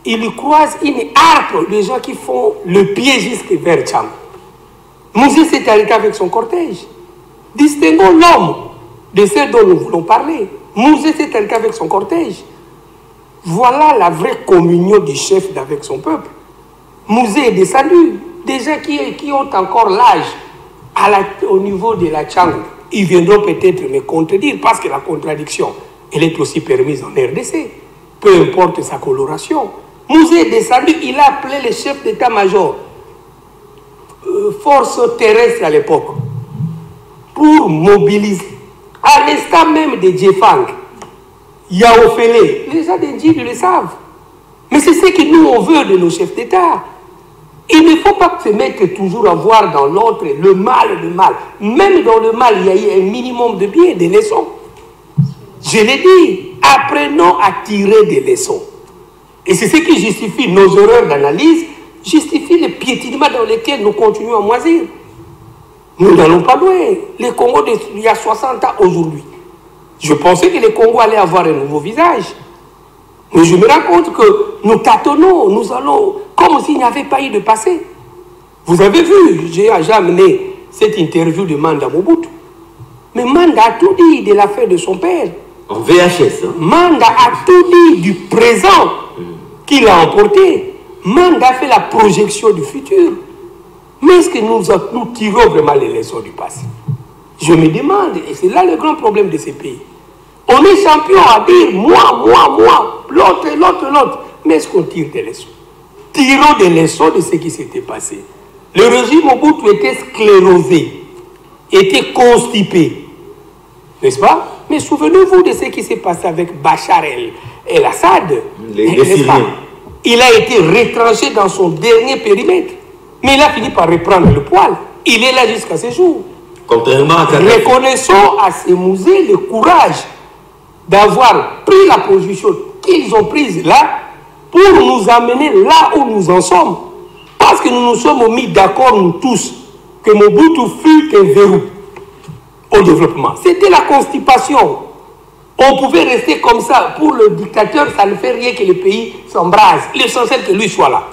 il croise une harpe de gens qui font le pied jusqu'à vers Tcham. Mouzé s'est arrêté avec son cortège. Distinguons l'homme de ceux dont nous voulons parler. Mouzé s'est arrêté avec son cortège. Voilà la vraie communion du chef avec son peuple. Mouzé est descendu. Des gens qui ont encore l'âge au niveau de la Tchang, ils viendront peut-être me contredire parce que la contradiction, elle est aussi permise en RDC. Peu importe sa coloration. Mouzé est descendu, il a appelé le chef d'état-major, force terrestre à l'époque, pour mobiliser. À l'instant même de Djefang, Yaofele, les gens d'Indien le savent. Mais c'est ce que nous on veut de nos chefs d'État. Il ne faut pas se mettre toujours à voir dans l'autre le mal. Même dans le mal, il y a eu un minimum de bien, des leçons. Je l'ai dit, apprenons à tirer des leçons. Et c'est ce qui justifie nos erreurs d'analyse, justifie le piétinement dans lequel nous continuons à moisir. Nous n'allons pas loin. Les Congos il y a 60 ans aujourd'hui. Je pensais que les Congos allaient avoir un nouveau visage. Mais je me rends compte que nous tâtonnons, nous allons comme s'il n'y avait pas eu de passé. Vous avez vu, j'ai amené cette interview de Manda Mobutu. Mais Manda a tout dit de l'affaire de son père. En VHS. Hein? Manda a tout dit du présent qu'il a emporté. Manda a fait la projection du futur. Mais est-ce que nous tirons vraiment les leçons du passé? Je me demande, et c'est là le grand problème de ces pays. On est champion à dire moi, l'autre. Mais est-ce qu'on tire des leçons? Tirons des leçons de ce qui s'était passé. Le régime Mobutu était sclérosé, était constipé. N'est-ce pas? Mais souvenez-vous de ce qui s'est passé avec Bachar el-Assad. Il a été retranché dans son dernier périmètre. Mais il a fini par reprendre le poil. Il est là jusqu'à ce jour. Contrairement à Kadhafi. Reconnaissons à ces musées le courage d'avoir pris la position qu'ils ont prise là pour nous amener là où nous en sommes. Parce que nous nous sommes mis d'accord, nous tous, que Mobutu fut un verrou au développement. C'était la constipation. On pouvait rester comme ça. Pour le dictateur, ça ne fait rien que le pays s'embrase. L'essentiel que lui soit là.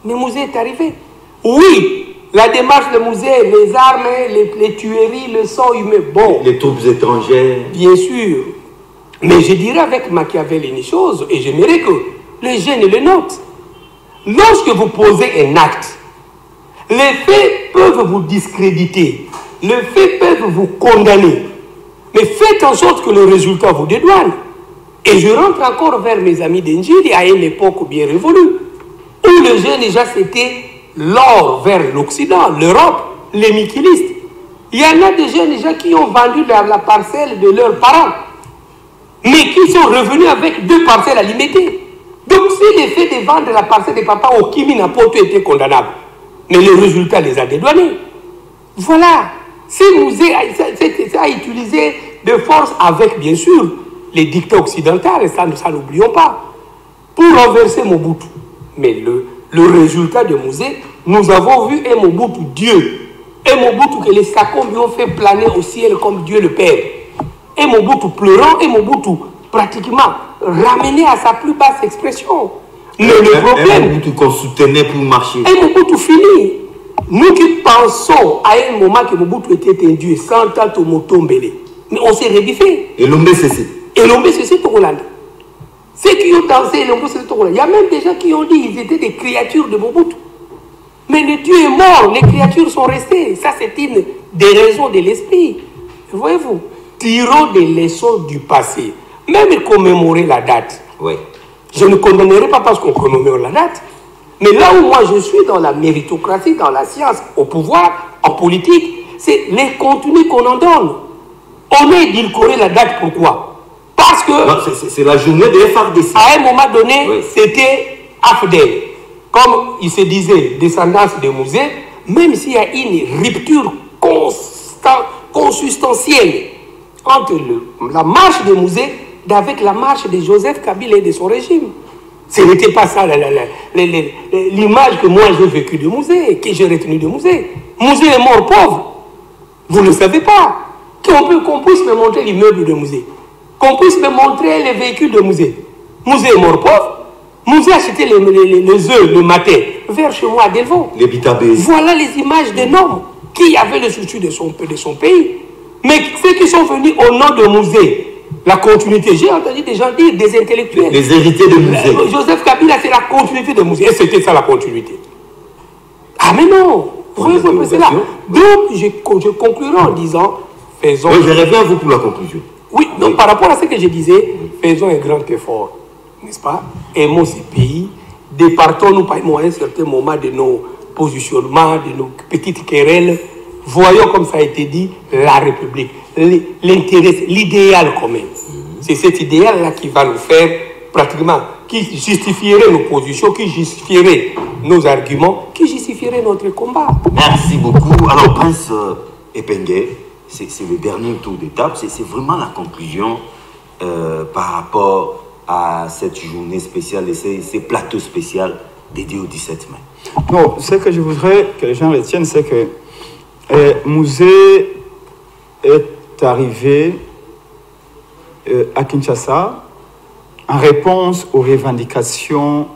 Mais Mouzé est arrivé. Oui, la démarche de Mouzé, les armes, les tueries, le sang humain, bon. Les troupes étrangères. Bien sûr. Mais je dirais avec Machiavel une chose, et j'aimerais que les jeunes le notent. lorsque vous posez un acte, les faits peuvent vous discréditer, les faits peuvent vous condamner, mais faites en sorte que le résultat vous dédouane. Et je rentre encore vers mes amis d'Injili à une époque bien révolue, où le jeune déjà c'était l'or vers l'Occident, l'Europe, les miquilistes. Il y en a des jeunes déjà qui ont vendu la parcelle de leurs parents, mais qui sont revenus avec 2 parcelles à limiter. Donc si l'effet de vendre la parcelle des papas au Kimi n'a pas été condamnable, mais le résultat les a dédouanés. Voilà. Si Mouzé a utilisé de force avec, bien sûr, les dictats occidentaux, ça n'oublions pas, pour renverser Mobutu. Mais le résultat de Mouzé, nous avons vu un Mobutu Dieu, un Mobutu que les Sakombi ont fait planer au ciel comme Dieu le Père, un Mobutu pleurant, un Mobutu pratiquement ramené à sa plus basse expression. Mais le problème... Un Mobutu qu'on soutenait pour marcher. Un Mobutu fini. Nous qui pensons à un moment que Mobutu était un dieu, sans tant au Motombele, mais on s'est rébiffé. Et l'Ombe cessé. Et l'Ombe cessé Togoland. Ceux qui ont dansé l'Ombe cessé Togoland, il y a même des gens qui ont dit qu'ils étaient des créatures de Mobutu. Mais le Dieu est mort, les créatures sont restées. Ça, c'est une des raisons de l'esprit. Voyez-vous, tirons des leçons du passé. Même commémorer la date. Oui. Je ne condamnerai pas parce qu'on commémore la date. Mais là où moi je suis dans la méritocratie, dans la science, au pouvoir, en politique, c'est les contenus qu'on en donne. On a édulcoré la date, pourquoi? Parce que... C'est la journée de FARDC. À un moment donné, oui, c'était AFDEL. Comme il se disait, descendance de Mouzé, même s'il y a une rupture consubstantielle entre la marche de Mouzé avec la marche de Joseph Kabila et de son régime. Ce n'était pas ça l'image que moi j'ai vécue de Mouzé, que j'ai retenue de Mouzé. Mouzé est mort pauvre. Vous ne le savez pas. Qu'on puisse me montrer l'immeuble de Mouzé. Qu'on puisse me montrer les véhicules de Mouzé. Mouzé est mort pauvre. Mouzé achetait les œufs le matin vers chez moi à Delvaux. Les bitabés. Voilà les images d'un homme qui avait le souci de son pays. Mais ceux qui sont venus au nom de Mouzé, la continuité, j'ai entendu des gens dire, des intellectuels. Les héritiers de Mouzé. Joseph Kabila, c'est la continuité de Mouzé. Et c'était ça la continuité. Ah mais non. C'est là. Donc, je conclurai en disant, faisons... Oui, je reviens à vous pour la conclusion. Oui, donc par rapport à ce que je disais, faisons un grand effort, n'est-ce pas? Aimons ces pays, départons-nous par un certain moment de nos positionnements, de nos petites querelles. Voyons, comme ça a été dit, la République, l'intérêt, l'idéal commun. C'est cet idéal-là qui va nous faire pratiquement, qui justifierait nos positions, qui justifierait nos arguments, qui justifierait notre combat. Merci beaucoup. Alors, Prince Epengue, c'est le dernier tour d'étape, c'est vraiment la conclusion par rapport à cette journée spéciale et ces plateaux spéciaux dédiés au 17 mai. Non, ce que je voudrais que les gens retiennent, c'est que Mouzé est arrivé à Kinshasa en réponse aux revendications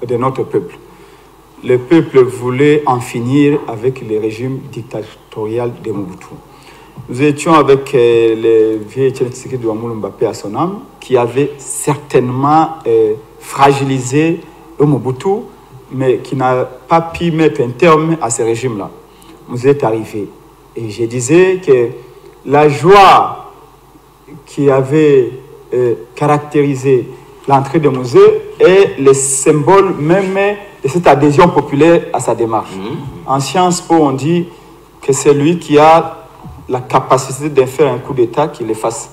de notre peuple. Le peuple voulait en finir avec le régime dictatorial de Mobutu. Nous étions avec le vieux Etienne Tshisekedi Ouamoulou Mbappé à son âme, qui avait certainement fragilisé Mobutu, mais qui n'a pas pu mettre un terme à ce régime-là. Nous est arrivé. Et je disais que la joie qui avait caractérisé l'entrée de Mouzé est le symbole même de cette adhésion populaire à sa démarche. En Sciences Po, on dit que c'est lui qui a la capacité de faire un coup d'État qui le fasse,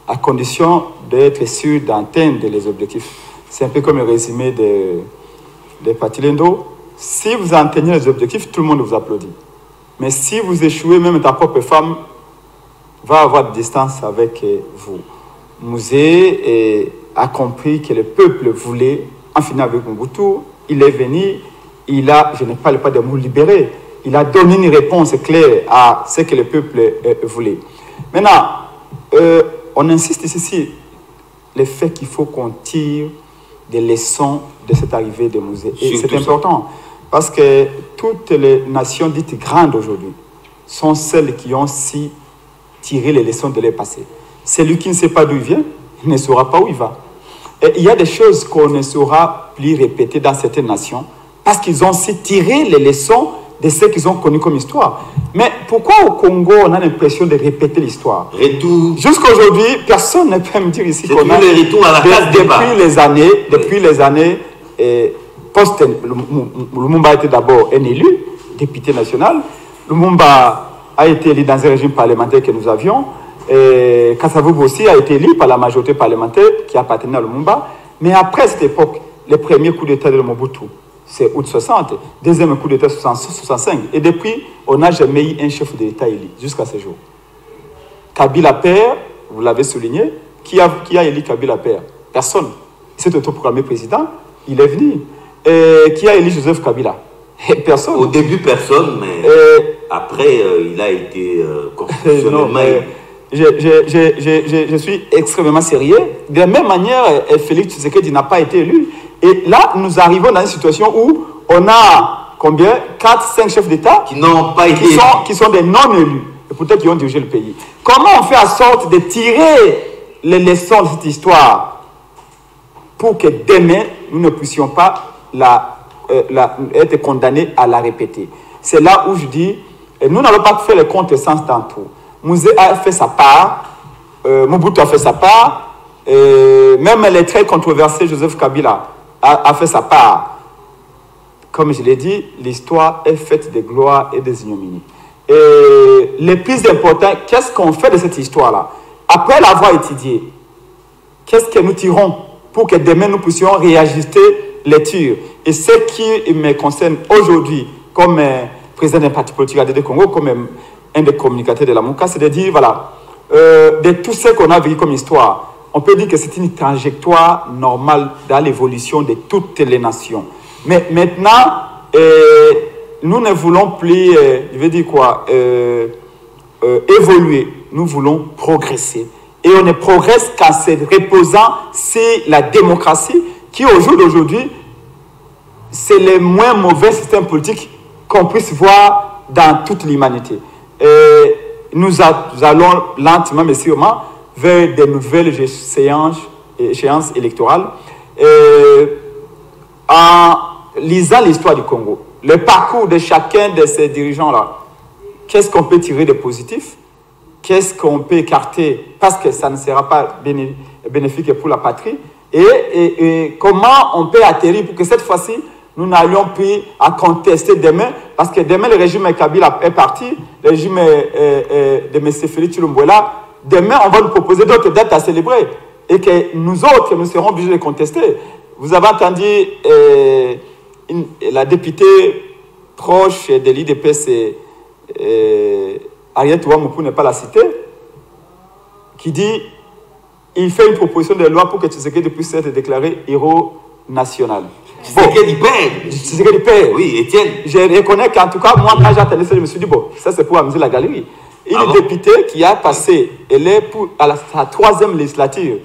à condition d'être sûr d'atteindre les objectifs. C'est un peu comme le résumé de Patilendo. Si vous atteignez les objectifs, tout le monde vous applaudit. Mais si vous échouez, même ta propre femme va avoir de distance avec vous. Mouzé a compris que le peuple voulait en finir avec Mobutu. Il est venu, je ne parle pas de mots libérés, il a donné une réponse claire à ce que le peuple voulait. Maintenant, on insiste ici le fait qu'il faut qu'on tire des leçons de cette arrivée de Mouzé. Et c'est important. Parce que toutes les nations dites grandes aujourd'hui sont celles qui ont si tiré les leçons de leur passé. Celui qui ne sait pas d'où il vient, il ne saura pas où il va. Et il y a des choses qu'on ne saura plus répéter dans certaines nations parce qu'ils ont aussi tiré les leçons de ce qu'ils ont connu comme histoire. Mais pourquoi au Congo, on a l'impression de répéter l'histoire? Jusqu'à aujourd'hui, personne ne peut me dire ici qu'on a... Depuis les années, Lumumba était d'abord un élu, député national. Lumumba a été élu dans un régime parlementaire que nous avions. Kasavubu aussi a été élu par la majorité parlementaire qui appartenait à Lumumba. Mais après cette époque, le premier coup d'État de Mobutu, c'est août 60, deuxième coup d'État 65. Et depuis, on n'a jamais eu un chef de l'État élu jusqu'à ce jour. Kabila père, vous l'avez souligné, qui a élu Kabila père? Personne. Il s'est autoproclamé président, il est venu. Qui a élu Joseph Kabila? Personne. Au début, personne, mais après, il a été constitutionnellement... Je suis extrêmement sérieux. De la même manière, Félix Tshisekedi n'a pas été élu. Et là, nous arrivons dans une situation où on a combien? 4-5 chefs d'État qui n'ont pas été qui sont des non-élus. Et peut-être qui ont dirigé le pays. Comment on fait en sorte de tirer les leçons de cette histoire pour que demain, nous ne puissions pas être condamnés à la répéter? C'est là où je dis, nous n'allons pas faire le contresens dans tout. Mouzé a fait sa part, Mobutu a fait sa part, même les très controversés Joseph Kabila a fait sa part. Comme je l'ai dit, l'histoire est faite de gloire et des ignominies. Et le plus important, qu'est-ce qu'on fait de cette histoire-là? Après l'avoir étudiée, qu'est-ce que nous tirons pour que demain nous puissions réajuster les tirs? Et ce qui me concerne aujourd'hui, comme président d'un parti politique ADD Congo, comme un des communicateurs de la MOUCA, c'est de dire, voilà, de tout ce qu'on a vécu comme histoire, on peut dire que c'est une trajectoire normale dans l'évolution de toutes les nations. Mais maintenant, nous ne voulons plus, je veux dire quoi, évoluer, nous voulons progresser. Et on ne progresse qu'en se reposant sur la démocratie, qui au jour d'aujourd'hui, c'est le moins mauvais système politique qu'on puisse voir dans toute l'humanité. Nous allons lentement mais sûrement vers de nouvelles échéances électorales. En lisant l'histoire du Congo, le parcours de chacun de ces dirigeants-là, qu'est-ce qu'on peut tirer de positif? Qu'est-ce qu'on peut écarter parce que ça ne sera pas bénéfique pour la patrie? Et comment on peut atterrir pour que cette fois-ci, nous n'allions plus à contester demain, parce que demain, le régime Kabila est parti, le régime de M. Félix Tshilombo-là, demain, on va nous proposer d'autres dates à célébrer, et que nous autres, nous serons obligés de contester. Vous avez entendu la députée proche de l'IDPS, Ariette Ouamoukou, n'est pas la cité, qui dit, il fait une proposition de loi pour que Tshisekedi puisse être déclaré héros national. Tshisekedi père. Oui, Étienne. Je reconnais qu'en tout cas, moi, quand j'ai entendu ça, je me suis dit, bon, ça c'est pour amuser la galerie. Une députée qui a passé, elle est à sa 3e législature,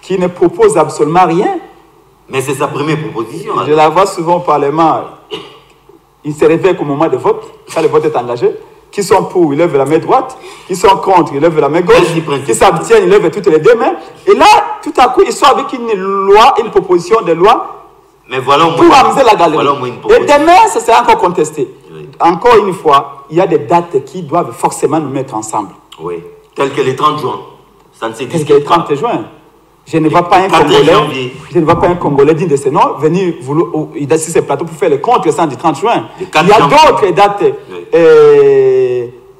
qui ne propose absolument rien. Mais c'est sa première proposition. Je la vois souvent au Parlement. Il se réveille au moment de vote, quand le vote est engagé. Qui sont pour, ils lèvent la main droite. Qui sont contre, ils lèvent la main gauche. Qui s'abstiennent, ils lèvent toutes les deux mains. Et là, tout à coup, ils sont avec une loi, une proposition de loi. Mais voilà pour amuser la galerie. Et demain, ça sera encore contesté. Oui. Encore une fois, il y a des dates qui doivent forcément nous mettre ensemble. Oui. Tel que les 30 juin. Ça ne s'existe pas. Tel que les 30 juin. Je ne vois pas un Congolais digne de ce nom venir sur ces plateaux pour faire le compte récent du 30 juin. Il y a d'autres dates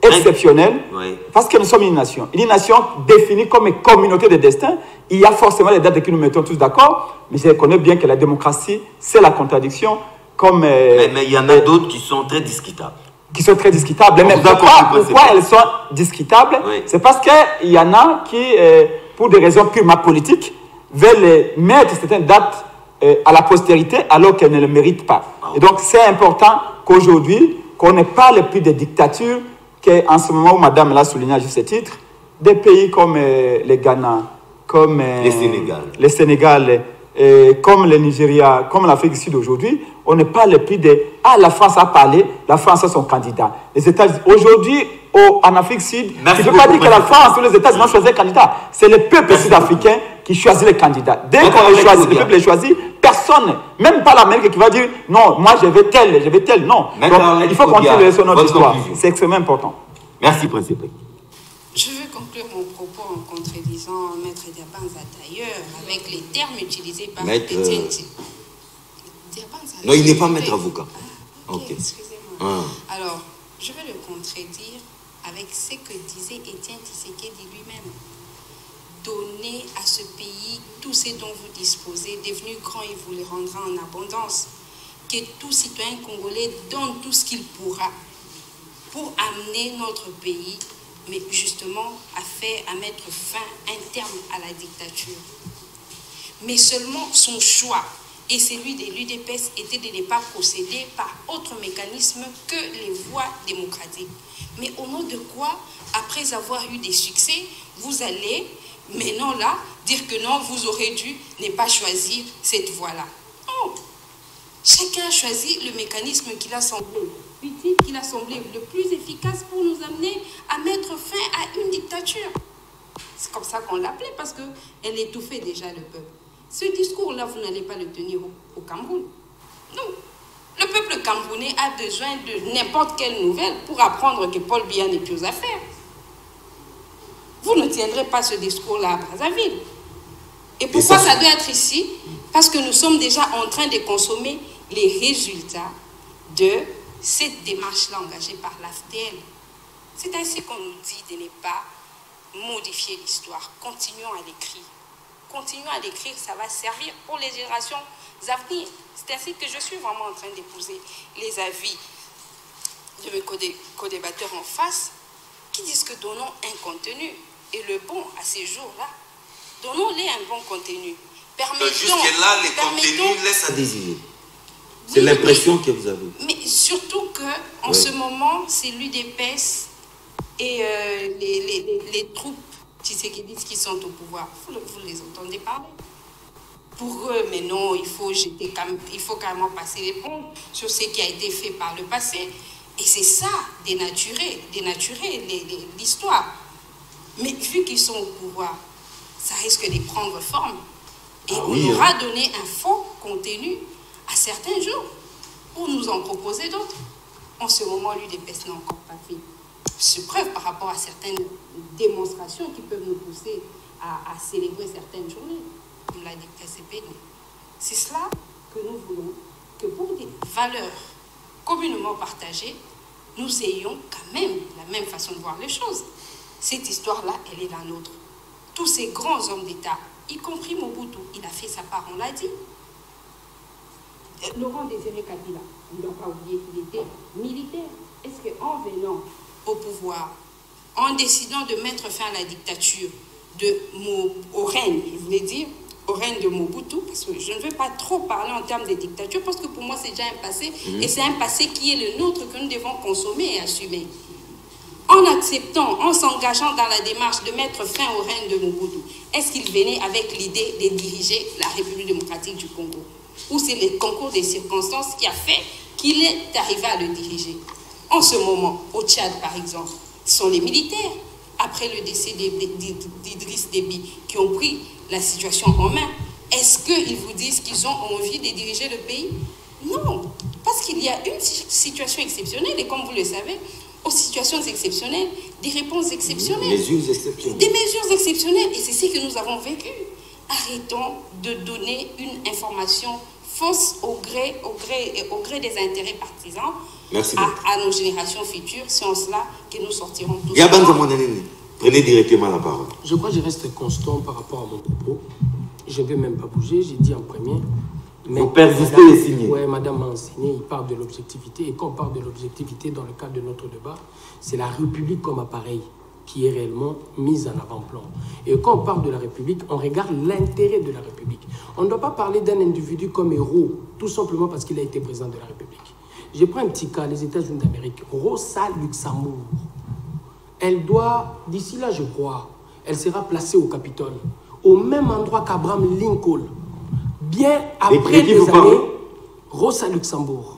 exceptionnelles parce que nous sommes une nation. Une nation définie comme une communauté de destin. Il y a forcément des dates que nous mettons tous d'accord, mais je reconnais bien que la démocratie, c'est la contradiction. Mais il y en a d'autres qui sont très discutables. Qui sont très discutables. Mais pourquoi elles sont discutables? C'est parce qu'il y en a qui... pour des raisons purement politiques, veulent mettre certaines dates à la postérité alors qu'elles ne le méritent pas. Et donc, c'est important qu'aujourd'hui, qu'on ne parle plus de dictature, qu'en ce moment où Madame l'a souligné à juste titre, des pays comme le Ghana, comme le Sénégal, comme le Nigeria, comme l'Afrique du Sud aujourd'hui, on ne parle plus de « Ah, la France a parlé, la France a son candidat ». Les États-Unis, aujourd'hui, en Afrique du Sud, tu ne peux pas dire que la France ou les États-Unis ont choisi un candidat. C'est le peuple sud-africain qui choisit les candidats. Dès qu'on choisit, le peuple les choisit, personne personne, même pas l'Amérique, qui va dire non, moi je vais tel, non. Donc, il faut continuer les leçons de notre histoire. C'est extrêmement important. Merci, Principe. Je veux conclure mon propos en contredisant Maître Diabanza d'ailleurs, avec les termes utilisés par Étienne. Non, il n'est pas maître avocat. Ah, ok, excusez-moi. Alors, je vais le contredire avec ce que disait Étienne Tshisekedi lui-même. Donnez à ce pays tout ce dont vous disposez, devenu grand, il vous le rendra en abondance. Que tout citoyen congolais donne tout ce qu'il pourra pour amener notre pays, mais justement à mettre fin, un terme à la dictature. Mais seulement son choix et celui de l'UDPS était de ne pas procéder par autre mécanisme que les voies démocratiques. Mais au nom de quoi, après avoir eu des succès, vous allez maintenant là dire que non, vous aurez dû ne pas choisir cette voie-là. Non. Chacun a choisi le mécanisme qu'il a semblé utile, qu'il a semblé le plus efficace pour nous amener à mettre fin à une dictature. C'est comme ça qu'on l'appelait, parce qu'elle étouffait déjà le peuple. Ce discours-là, vous n'allez pas le tenir au Cameroun. Non. Le peuple camerounais a besoin de n'importe quelle nouvelle pour apprendre que Paul Biya n'est plus aux affaires. Vous ne tiendrez pas ce discours-là à Brazzaville. Et pourquoi ça doit être ici? Parce que nous sommes déjà en train de consommer les résultats de cette démarche-là engagée par l'AFDL. C'est ainsi qu'on nous dit de ne pas modifier l'histoire. Continuons à l'écrire. Continuons à l'écrire, ça va servir pour les générations à venir. C'est ainsi que je suis vraiment en train d'épouser les avis de mes co-débatteurs en face, qui disent que donnons un contenu. Et le bon, à ces jours-là, donnons-les un bon contenu. Jusque-là, les contenus laissent à désirer. C'est l'impression que vous avez. Mais surtout qu'en ce moment, c'est l'UDPS et les troupes Tshisekedi qui sont au pouvoir. Vous les entendez parler. Pour eux, mais non, il faut carrément passer l'éponge sur ce qui a été fait par le passé. Et c'est ça, dénaturer l'histoire. Mais vu qu'ils sont au pouvoir, ça risque de prendre forme. Et on aura donné un faux contenu à certains jours pour nous en proposer d'autres. En ce moment, l'UDPS n'a encore pas fait ce preuve par rapport à certaines démonstrations qui peuvent nous pousser à célébrer certaines journées, comme l'a dit KCPD. C'est cela que nous voulons, que pour des valeurs communément partagées, nous ayons quand même la même façon de voir les choses. Cette histoire-là, elle est la nôtre. Tous ces grands hommes d'État, y compris Mobutu, il a fait sa part, on l'a dit. Laurent Désiré Kabila, on ne doit pas oublier qu'il était militaire. Est-ce qu'en venant au pouvoir, en décidant de mettre fin à la dictature au règne, je voulais dire, au règne de Mobutu, parce que je ne veux pas trop parler en termes de dictature, parce que pour moi c'est déjà un passé, et c'est un passé qui est le nôtre que nous devons consommer et assumer. En acceptant, en s'engageant dans la démarche de mettre fin au règne de Mobutu, est-ce qu'il venait avec l'idée de diriger la République démocratique du Congo? Ou c'est le concours des circonstances qui a fait qu'il est arrivé à le diriger? En ce moment, au Tchad par exemple, ce sont les militaires, après le décès d'Idriss Déby, qui ont pris la situation en main. Est-ce qu'ils vous disent qu'ils ont envie de diriger le pays? Non, parce qu'il y a une situation exceptionnelle, et comme vous le savez, aux situations exceptionnelles, des réponses exceptionnelles. Des mesures exceptionnelles, et c'est ce que nous avons vécu. Arrêtons de donner une information fausse au gré des intérêts partisans à nos générations futures. C'est en cela que nous sortirons tous. Prenez directement la parole. Je crois que je reste constant par rapport à mon propos. Je ne vais même pas bouger, j'ai dit en premier. Vous persistez et signez. Oui, madame m'a enseigné, il parle de l'objectivité. Et quand on parle de l'objectivité dans le cadre de notre débat, c'est la République comme appareil qui est réellement mise en avant-plan. Et quand on parle de la République, on regarde l'intérêt de la République. On ne doit pas parler d'un individu comme héros, tout simplement parce qu'il a été président de la République. Je prends un petit cas, les États-Unis d'Amérique. Rosa Luxembourg, elle doit, d'ici là je crois, elle sera placée au Capitole, au même endroit qu'Abraham Lincoln. Bien après des années, Rosa Luxembourg,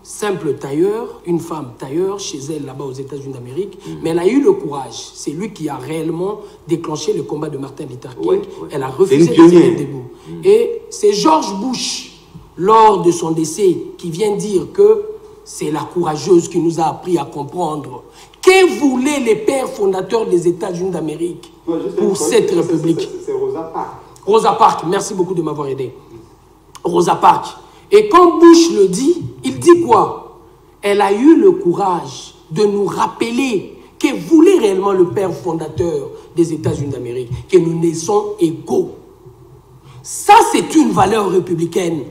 simple tailleur, une femme tailleur chez elle là-bas aux États-Unis d'Amérique, mais elle a eu le courage. C'est lui qui a réellement déclenché le combat de Martin Luther King. Elle a refusé de se mettre debout. Et c'est George Bush lors de son décès, qui vient dire que c'est la courageuse qui nous a appris à comprendre. Que voulaient les pères fondateurs des États-Unis d'Amérique pour cette République? C'est Rosa Parks. Rosa Parks, merci beaucoup de m'avoir aidé. Rosa Parks. Et quand Bush le dit, il dit quoi? Elle a eu le courage de nous rappeler que voulait réellement le père fondateur des États-Unis d'Amérique, que nous naissons égaux. Ça, c'est une valeur républicaine.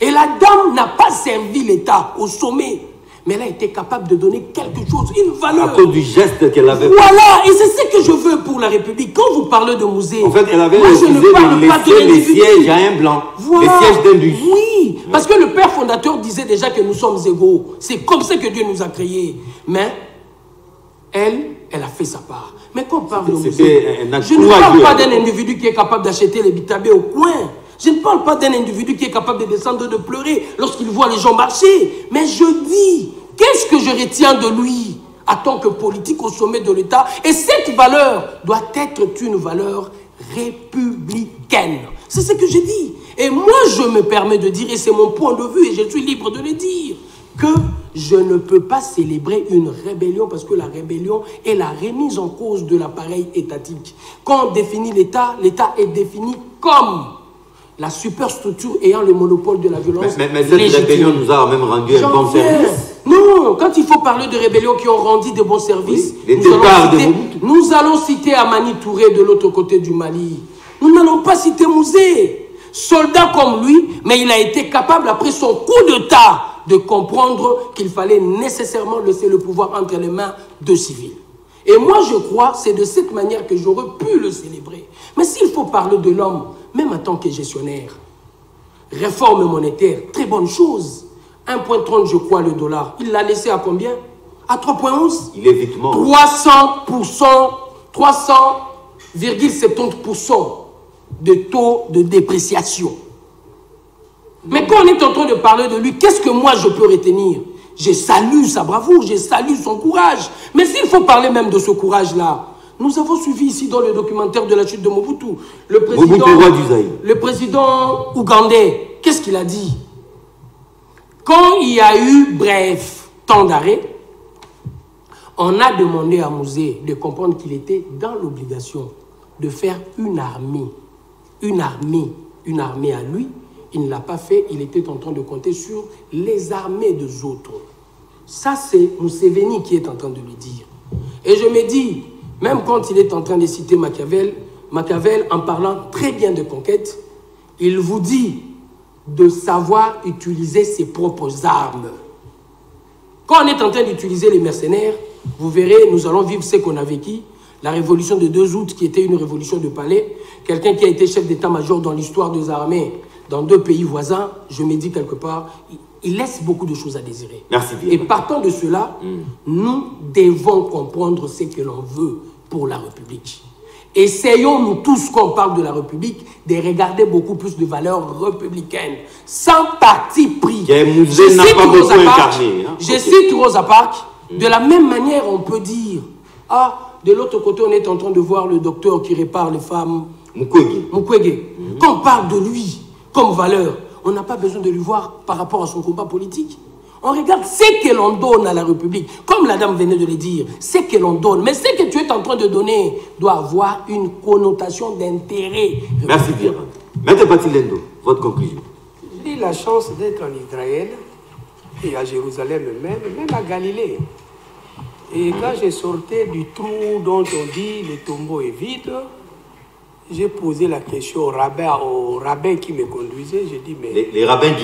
Et la dame n'a pas servi l'État au sommet, mais elle a été capable de donner quelque chose, une valeur. À cause du geste qu'elle avait fait. Voilà, et c'est ce que je veux pour la République. Quand vous parlez de musée, en fait, elle avait moi, je ne parle pas de les sièges à un blanc, voilà. Les sièges d'Indus. Oui, parce que le père fondateur disait déjà que nous sommes égaux. C'est comme ça que Dieu nous a créés. Mais elle a fait sa part. Mais quand on parle de musée, je ne parle pas d'un individu qui est capable d'acheter les bitabés au coin. Je ne parle pas d'un individu qui est capable de descendre de pleurer lorsqu'il voit les gens marcher. Mais je dis, qu'est-ce que je retiens de lui en tant que politique au sommet de l'État? Et cette valeur doit être une valeur républicaine. C'est ce que j'ai dit. Et moi, je me permets de dire, et c'est mon point de vue, et je suis libre de le dire, que je ne peux pas célébrer une rébellion parce que la rébellion est la remise en cause de l'appareil étatique. Quand on définit l'État, l'État est défini comme la superstructure ayant le monopole de la violence. Mais cette rébellion nous a même rendu un bon service. Non, quand il faut parler de rébellions qui ont rendu de bons services, oui, nous allons citer Amani Touré de l'autre côté du Mali. Nous n'allons pas citer Mouzé. Soldat comme lui, mais il a été capable, après son coup d'État, de comprendre qu'il fallait nécessairement laisser le pouvoir entre les mains de civils. Et moi, je crois, c'est de cette manière que j'aurais pu le célébrer. Mais s'il faut parler de l'homme, même en tant que gestionnaire, réforme monétaire, très bonne chose. 1,30, je crois, le dollar. Il l'a laissé à combien? À 3,11. Il est vite mort. 300,70% de taux de dépréciation. Mais quand on est en train de parler de lui, qu'est-ce que moi je peux retenir? Je salue sa bravoure, je salue son courage. Mais s'il faut parler même de ce courage-là, nous avons suivi ici dans le documentaire de la chute de Mobutu, le président ougandais, qu'est-ce qu'il a dit? Quand il y a eu, bref, temps d'arrêt, on a demandé à Mouzé de comprendre qu'il était dans l'obligation de faire une armée à lui. Il ne l'a pas fait, il était en train de compter sur les armées des autres. Ça, c'est Museveni qui est en train de lui dire. Et je me dis, même quand il est en train de citer Machiavel, en parlant très bien de conquête, il vous dit de savoir utiliser ses propres armes. Quand on est en train d'utiliser les mercenaires, vous verrez, nous allons vivre ce qu'on a vécu. La révolution de 2 août, qui était une révolution de palais, quelqu'un qui a été chef d'état-major dans l'histoire des armées dans 2 pays voisins, je me dis quelque part, il laisse beaucoup de choses à désirer. Merci bien. Et partant de cela, nous devons comprendre ce que l'on veut pour la République. Essayons, nous tous, quand on parle de la République, de regarder beaucoup plus de valeurs républicaines, sans parti pris. Je cite Rosa Parks. De la même manière, on peut dire, de l'autre côté, on est en train de voir le docteur qui répare les femmes, Mukwege. Quand on parle de lui comme valeur, on n'a pas besoin de lui voir par rapport à son combat politique. On regarde ce que l'on donne à la République. Comme la dame venait de le dire, ce que l'on donne. Mais ce que tu es en train de donner doit avoir une connotation d'intérêt. Merci bien. Maître Batilendo, votre conclusion. J'ai eu la chance d'être en Israël et à Jérusalem même à Galilée. Et quand je sortais du trou dont on dit le tombeau est vide, j'ai posé la question au rabbin qui me conduisait. J'ai dit, mais... Les rabbins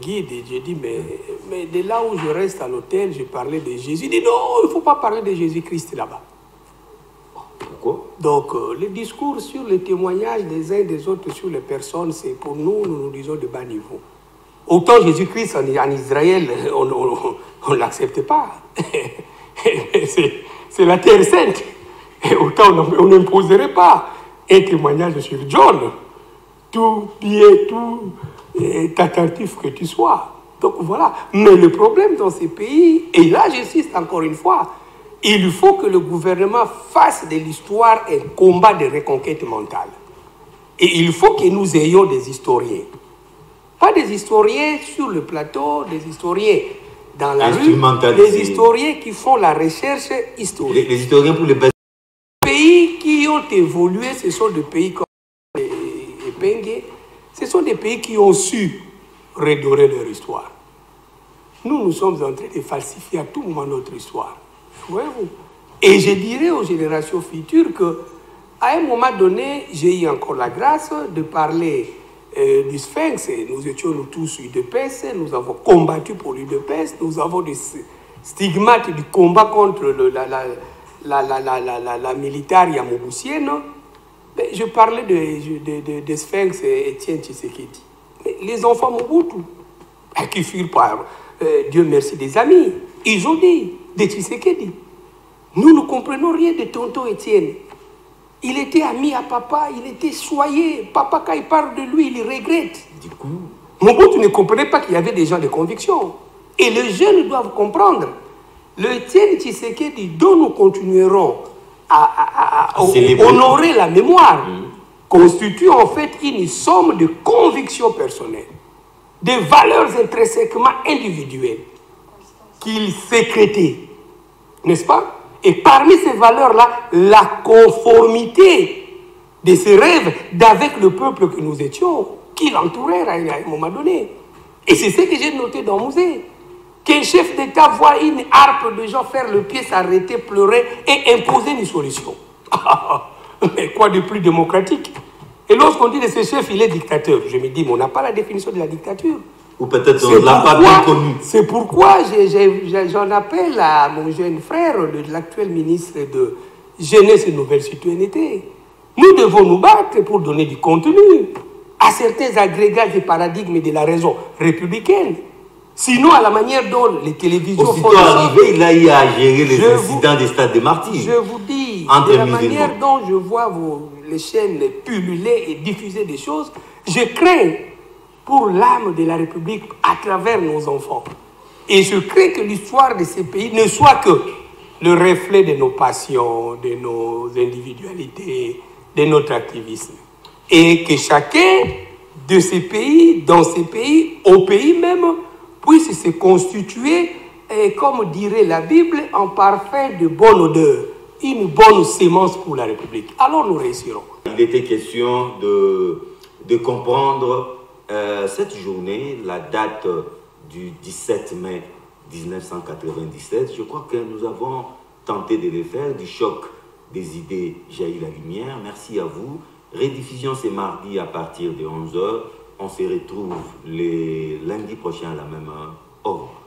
guides. Et j'ai dit, mais de là où je reste à l'hôtel, je parlais de Jésus. Il dit, non, il ne faut pas parler de Jésus-Christ là-bas. Pourquoi? Donc, le discours sur le témoignage des uns et des autres sur les personnes, c'est pour nous, nous disons de bas niveau. Autant Jésus-Christ en Israël, on ne l'accepte pas. C'est la terre sainte. Et autant on n'imposerait pas un témoignage sur John. Tout pied, tout attentif que tu sois. Donc voilà. Mais le problème dans ces pays, et là j'insiste encore une fois, il faut que le gouvernement fasse de l'histoire un combat de reconquête mentale. Et il faut que nous ayons des historiens. Pas des historiens sur le plateau, des historiens dans la rue, des historiens qui font la recherche historique. Les historiens pour les pays qui ont évolué, ce sont des pays comme Pengue, ce sont des pays qui ont su redorer leur histoire. Nous sommes en train de falsifier à tout moment notre histoire. Voyez-vous? Et je dirais aux générations futures qu'à un moment donné, j'ai eu encore la grâce de parler du Sphinx. Nous étions tous UDPS, nous avons combattu pour l'UDPS, nous avons des stigmates du combat contre la militaire yamoboussienne. Je parlais de Sphinx et Étienne Tshisekedi. Mais les enfants Mobutu, qui furent par Dieu merci des amis, ils ont dit de Tshisekedi. Nous ne comprenons rien de tonton Étienne. Il était ami à papa, il était soyeux. Papa, quand il parle de lui, il regrette. Du coup, Mobutu ne comprenait pas qu'il y avait des gens de conviction. Et les jeunes doivent comprendre. Le Étienne Tshisekedi dont nous continuerons à honorer la mémoire constitue en fait une somme de convictions personnelles, de valeurs intrinsèquement individuelles qu'il sécrétait, n'est-ce pas? Et parmi ces valeurs-là, la conformité de ses rêves d'avec le peuple que nous étions, qui l'entourait à un moment donné. Et c'est ce que j'ai noté dans le musée. Qu'un chef d'État voit une harpe de gens faire le pied, s'arrêter, pleurer et imposer une solution. Mais quoi de plus démocratique? Et lorsqu'on dit de ce chef, il est dictateur, je me dis, mais on n'a pas la définition de la dictature. Ou peut-être on ne l'a pas bien connu. C'est pourquoi j'en appelle à mon jeune frère, l'actuel ministre de Jeunesse et Nouvelle Citoyenneté. Nous devons nous battre pour donner du contenu à certains agrégats des paradigmes de la raison républicaine. Sinon, à la manière dont les télévisions font... Aussitôt arrivé, il a eu à gérer les incidents des stades de martyrs. Je vous dis, de la manière dont je vois les chaînes pulluler et diffuser des choses, je crains pour l'âme de la République à travers nos enfants. Et je crains que l'histoire de ces pays ne soit que le reflet de nos passions, de nos individualités, de notre activisme. Et que chacun de ces pays, dans ces pays, au pays même, puisse se constituer, comme dirait la Bible, en parfum de bonne odeur, une bonne sémence pour la République. Alors nous réussirons. Il était question de comprendre cette journée, la date du 17 mai 1997. Je crois que nous avons tenté de le faire, du choc des idées jaillit la lumière. Merci à vous. Rediffusion c'est mardi à partir de 11h. On se retrouve lundi prochain à la même heure. Au revoir.